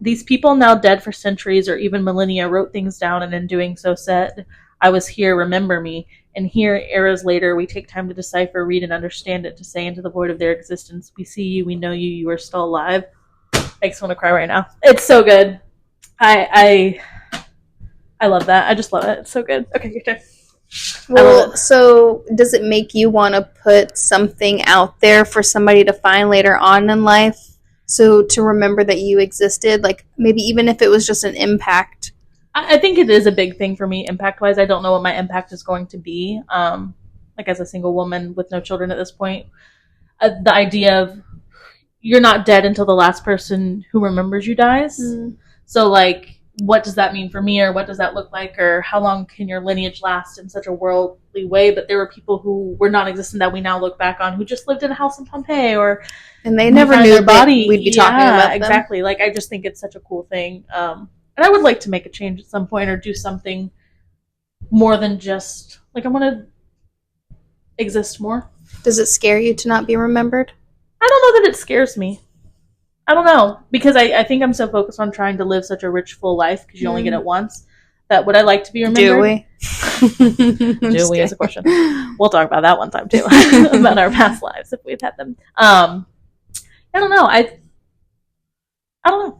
These people now dead for centuries or even millennia wrote things down and in doing so said, I was here, remember me. And here, eras later, we take time to decipher, read, and understand it to say into the void of their existence, we see you, we know you, you are still alive. Makes me want to cry right now. It's so good. I love that. I just love it. It's so good. Okay, your turn. Well, so does it make you want to put something out there for somebody to find later on in life? So to remember that you existed, like maybe even if it was just an impact. I think it is a big thing for me, impact-wise. I don't know what my impact is going to be. Like as a single woman with no children at this point, the idea of you're not dead until the last person who remembers you dies. Mm. So like, what does that mean for me, or what does that look like, or how long can your lineage last in such a worldly way? But there were people who were non-existent that we now look back on who just lived in a house in Pompeii, and they never knew their body. We'd be talking about them. Exactly. Like I just think it's such a cool thing. And I would like to make a change at some point or do something more than just, like I want to exist more. Does it scare you to not be remembered? I don't know that it scares me. I don't know. Because I think I'm so focused on trying to live such a rich, full life, because you only get it once, that would I like to be remembered? Do we? Do we is a question. We'll talk about that one time too. About our past lives if we've had them. I don't know. I don't know.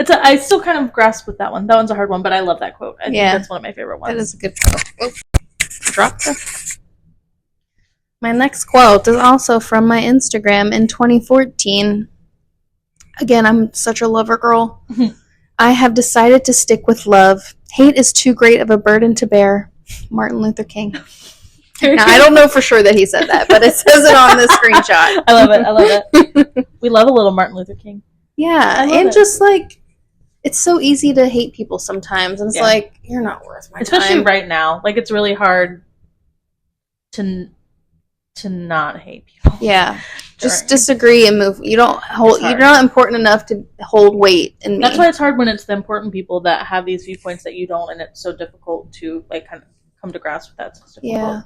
I still kind of grasp with that one. That one's a hard one, but I love that quote. I think that's one of my favorite ones. That is a good quote. Oh, dropped it. My next quote is also from my Instagram in 2014. Again, I'm such a lover girl. Mm-hmm. I have decided to stick with love. Hate is too great of a burden to bear. Martin Luther King. Now, I don't know for sure that he said that, but it says it on the screenshot. I love it. I love it. We love a little Martin Luther King. Yeah, and just like, it's so easy to hate people sometimes, and it's like, you're not worth my time. Especially right now. Like, it's really hard to not hate people. Yeah. Just disagree and move. You don't hold. You're not important enough to hold weight in me. That's why it's hard when it's the important people that have these viewpoints that you don't, and it's so difficult to like kind of come to grasp with that. So yeah.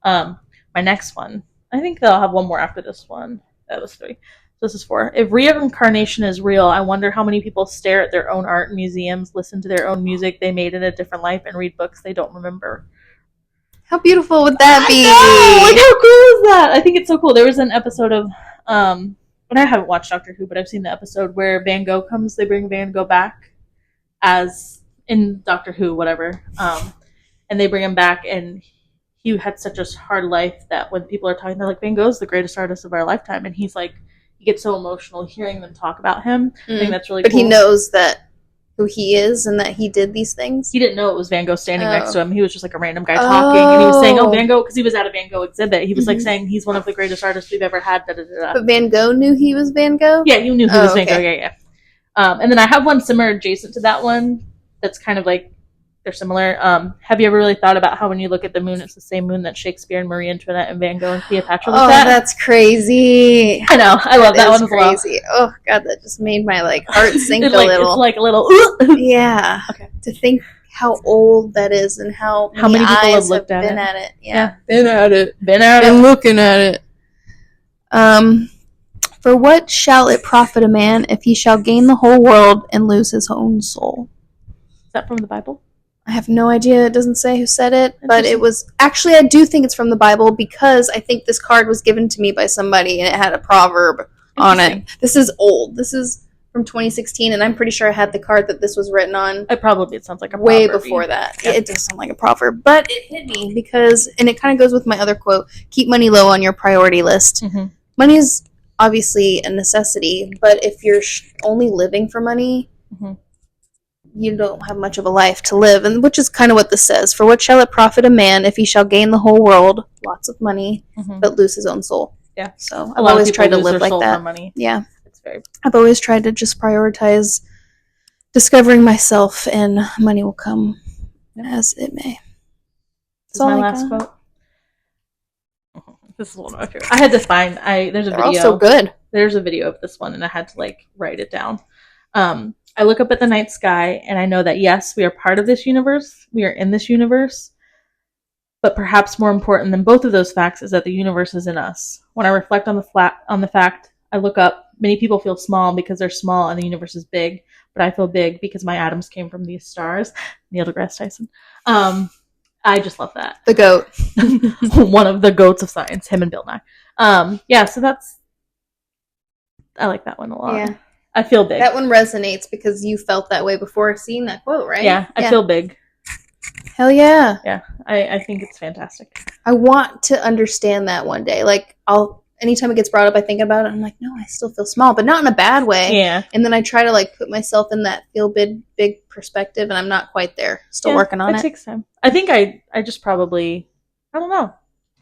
My next one. I think they'll have one more after this one. That was 3. This is 4. If reincarnation is real, I wonder how many people stare at their own art in museums, listen to their own music they made in a different life, and read books they don't remember. How beautiful would that be? I know! Like, how cool is that? I think it's so cool. There was an episode of, and I haven't watched Doctor Who, but I've seen the episode where Van Gogh comes. They bring Van Gogh back as in Doctor Who, whatever. And they bring him back, and he had such a hard life that when people are talking, they're like, Van Gogh's the greatest artist of our lifetime, and he's like, he gets so emotional hearing them talk about him. I think that's really cool. But he knows that who he is and that he did these things? He didn't know it was Van Gogh standing next to him. He was just like a random guy talking, and he was saying, Van Gogh, because he was at a Van Gogh exhibit. He was like saying he's one of the greatest artists we've ever had. Da, da, da, da. But Van Gogh knew he was Van Gogh? Yeah, you knew he was Van Gogh. Yeah. And then I have one similar adjacent to that one that's kind of like they're similar. Have you ever really thought about how when you look at the moon, it's the same moon that Shakespeare and Marie Antoinette and Van Gogh and Cleopatra looked at? That's crazy. I know. I love that one as well. Crazy. Oh god, that just made my heart sink a little. It's like a little. Yeah. Okay. To think how old that is and how many people have looked at it. Yeah. Been at it. Been looking at it. For what shall it profit a man if he shall gain the whole world and lose his own soul? Is that from the Bible? I have no idea. It doesn't say who said it, but it was actually, I do think it's from the Bible because I think this card was given to me by somebody and it had a proverb on it. This is old. This is from 2016, and I'm pretty sure I had the card that this was written on. It sounds like a proverb. Way before that. Yeah. It does sound like a proverb, but it hit me because, and it kind of goes with my other quote, keep money low on your priority list. Mm-hmm. Money is obviously a necessity, but if you're only living for money, mm-hmm. you don't have much of a life to live, and which is kind of what this says. For what shall it profit a man if he shall gain the whole world, lots of money, mm-hmm. but lose his own soul? Yeah. So I've always tried to live like that. For money. Yeah. I've always tried to just prioritize discovering myself, and money will come as it may. This is my last quote. This is one of my favorite. I had to find. There's a video. Also good. There's a video of this one, and I had to write it down. I look up at the night sky, and I know that yes, we are part of this universe. We are in this universe. But perhaps more important than both of those facts is that the universe is in us. When I reflect on the fact, I look up. Many people feel small because they're small and the universe is big, but I feel big because my atoms came from these stars. Neil deGrasse Tyson. I just love that. The goat. One of the goats of science, him and Bill Nye. So I like that one a lot. Yeah. I feel big. That one resonates because you felt that way before seeing that quote, right? Yeah, I feel big. Hell yeah. Yeah, I think it's fantastic. I want to understand that one day. Anytime it gets brought up, I think about it. I'm like, no, I still feel small, but not in a bad way. Yeah. And then I try to put myself in that feel big perspective, and I'm not quite there. Still working on it. It takes time. I think I just probably, I don't know.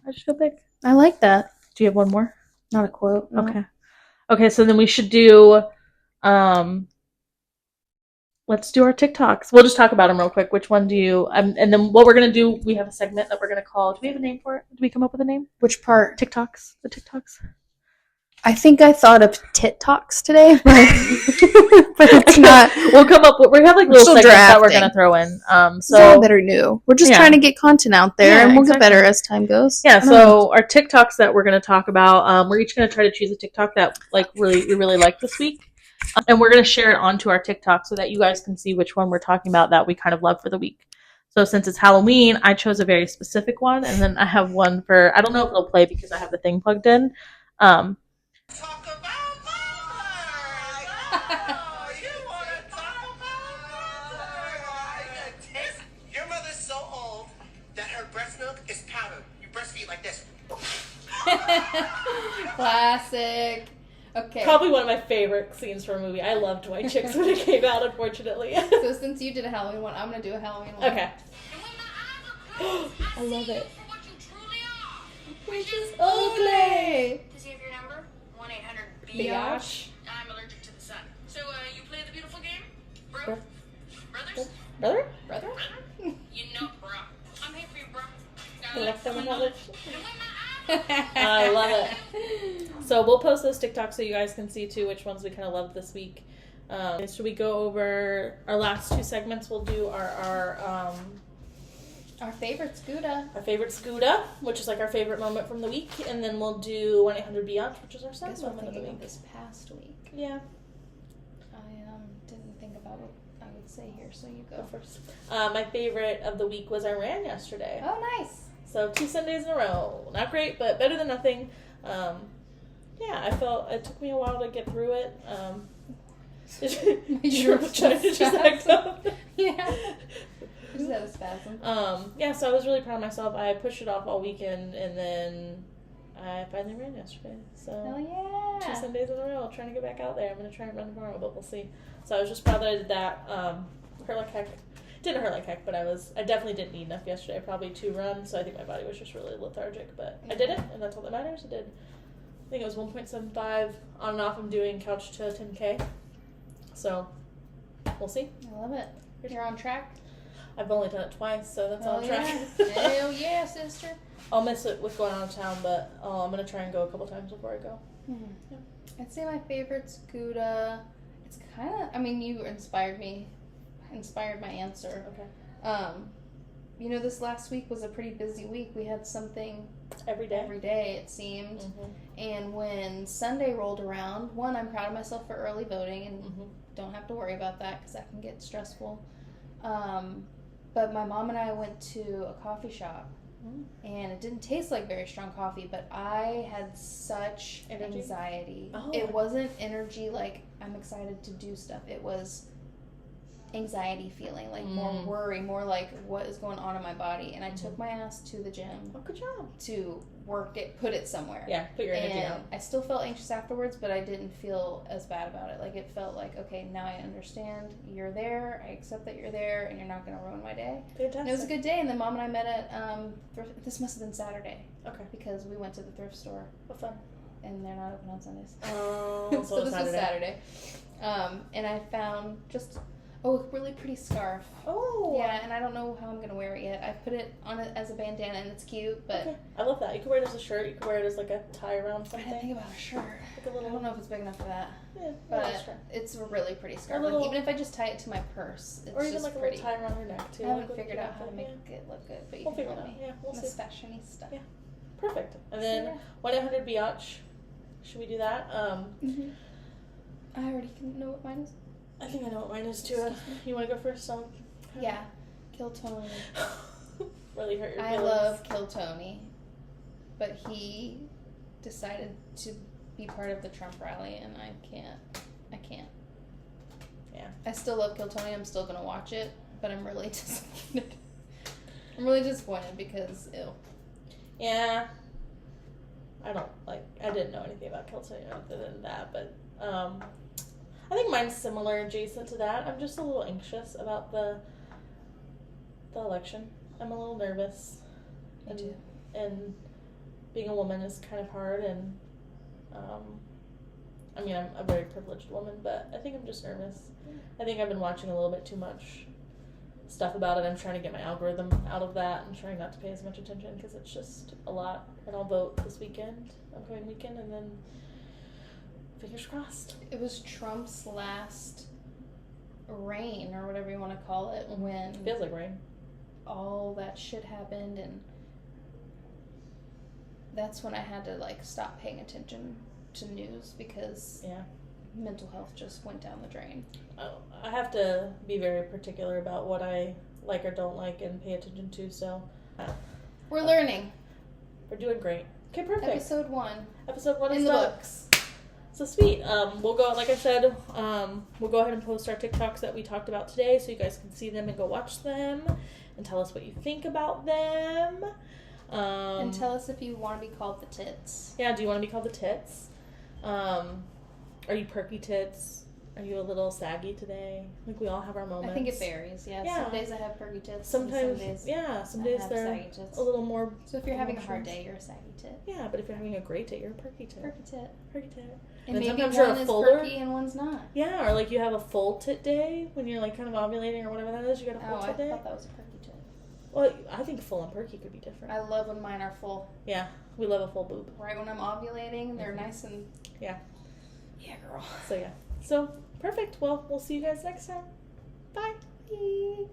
I just feel big. I like that. Do you have one more? Not a quote. No. Okay. So then we should do, let's do our TikToks. We'll just talk about them real quick. Which one do you... and then what we're going to do, we have a segment that we're going to call... Do we have a name for it? Did we come up with a name? Which part? TikToks. The TikToks. I think I thought of Tit Toks today, but it's not. We'll come up with... We have little segments that we're going to throw in. So better new. We're just trying to get content out there, and we'll get better as time goes. Yeah, so our TikToks that we're going to talk about, we're each going to try to choose a TikTok that we really like this week. And we're going to share it onto our TikTok so that you guys can see which one we're talking about that we kind of love for the week. So since it's Halloween, I chose a very specific one. And then I have one for, I don't know if it'll play because I have the thing plugged in. Talk about mother! Oh, you want to talk about mother? Your mother's so old that her breast milk is powdered. You breastfeed like this. Classic. Okay. Probably one of my favorite scenes from a movie. I loved White Chicks when it came out, unfortunately. So since you did a Halloween one, I'm going to do a Halloween one. Okay. I love it. Which is ugly. Does he have your number? 1-800-Biotch. I'm allergic to the sun. So, you play the beautiful game? Bro? Brothers? Brother? You know, bro. I'm here for you, bro. I love it. So we'll post those TikToks so you guys can see too which ones we kind of loved this week. Should we go over our last two segments? We'll do our favorite Gouda. Our favorite Gouda, which is our favorite moment from the week, and then we'll do 1-800-Biotch, which is our second moment of the week. This past week. Yeah. I didn't think about what I would say here, so you go first. My favorite of the week was I ran yesterday. Oh, nice. So 2 Sundays in a row. Not great, but better than nothing. I felt it took me a while to get through it. You're trying to just act up. Yeah. I just had a spasm. So I was really proud of myself. I pushed it off all weekend, and then I finally ran yesterday. So hell yeah. 2 Sundays in a row, trying to get back out there. I'm going to try and run tomorrow, but we'll see. So I was just proud that I did that. Hurt like heck. Didn't hurt like heck, but I definitely didn't eat enough yesterday. Probably 2 runs, so I think my body was just really lethargic. But I did it, and that's all that matters. I did. I think it was 1.75 on and off. I'm doing couch to 10K. So we'll see. I love it. You're on track. I've only done it twice, so that's on track. Hell yeah, sister. I'll miss it with going out of town, but I'm going to try and go a couple times before I go. Mm-hmm. Yeah. I'd say my favorite's Gouda. It's kind of, I mean, you inspired my answer. Okay. You know, this last week was a pretty busy week. We had something every day, it seemed. Mm-hmm. And when Sunday rolled around, one, I'm proud of myself for early voting and don't have to worry about that because that can get stressful. But my mom and I went to a coffee shop. And it didn't taste like very strong coffee, but I had such anxiety. Oh. It wasn't energy like I'm excited to do stuff. It was anxiety feeling, like more worry, more like what is going on in my body. And I took my ass to the gym. Oh, good job. To work it, put it somewhere. Yeah, put your energy out. I still felt anxious afterwards, but I didn't feel as bad about it. Like it felt like, okay, now I understand you're there. I accept that you're there, and you're not going to ruin my day. Fantastic. And it was a good day. And then Mom and I met at this must have been Saturday. Okay. Because we went to the thrift store. What fun. And they're not open on Sundays. Oh, so this was Saturday. And I found just a really pretty scarf. Oh. Yeah, and I don't know how I'm going to wear it yet. I put it on it as a bandana, and it's cute, but... Okay. I love that. You can wear it as a shirt. You can wear it as, like, a tie around something. I didn't think about a shirt. Like a little... I don't know if it's big enough for that. Yeah, but it's a really pretty scarf. Little... Like, even if I just tie it to my purse, it's or even, just like, pretty. A little tie around your neck, too. I haven't figured out how to make it look good, but you can figure help it out. me. Yeah, we'll see. This fashionista. Yeah. Perfect. And then 1-800 Biotch. Should we do that? I already know what mine is. I think I know what mine is too. You want to go first? Yeah. Kill Tony. Really hurt your I feelings. love Kill Tony, but he decided to be part of the Trump rally, and I can't. Yeah. I still love Kill Tony. I'm still gonna watch it, but I'm really disappointed. I'm really disappointed because ew. Yeah. I didn't know anything about Kill Tony other than that, but I think mine's similar, adjacent to that. I'm just a little anxious about the election. I'm a little nervous. Me too. And being a woman is kind of hard, and I mean, I'm a very privileged woman, but I think I'm just nervous. I think I've been watching a little bit too much stuff about it. I'm trying to get my algorithm out of that and trying not to pay as much attention because it's just a lot. And I'll vote this upcoming weekend, and then fingers crossed. It was Trump's last reign, or whatever you want to call it, when it feels like rain. All that shit happened, and that's when I had to stop paying attention to news because mental health just went down the drain. I have to be very particular about what I like or don't like and pay attention to, so we're learning. We're doing great. Okay, perfect. Episode 1 is in the books. So sweet. We'll go, like I said, we'll go ahead and post our TikToks that we talked about today so you guys can see them and go watch them and tell us what you think about them. And tell us if you want to be called the Tits. Yeah, do you want to be called the Tits? Are you perky tits? Are you a little saggy today? Like, we all have our moments. I think it varies, yeah. Some days I have perky tits. Sometimes, some days they're saggy tits. a little more. So if you're having a hard day, you're a saggy tit. Yeah, but if you're having a great day, you're a perky tit. Perky tit. Perky tit. And maybe sometimes one you're a is fuller. perky and one's not. Yeah, or like you have a full tit day when you're like kind of ovulating or whatever that is. You got a full tit day. I thought that was a perky tit. Well, I think full and perky could be different. I love when mine are full. Yeah, we love a full boob. Right when I'm ovulating, they're nice and... Yeah. Yeah, girl. So, yeah. So, perfect. Well, we'll see you guys next time. Bye. Bye.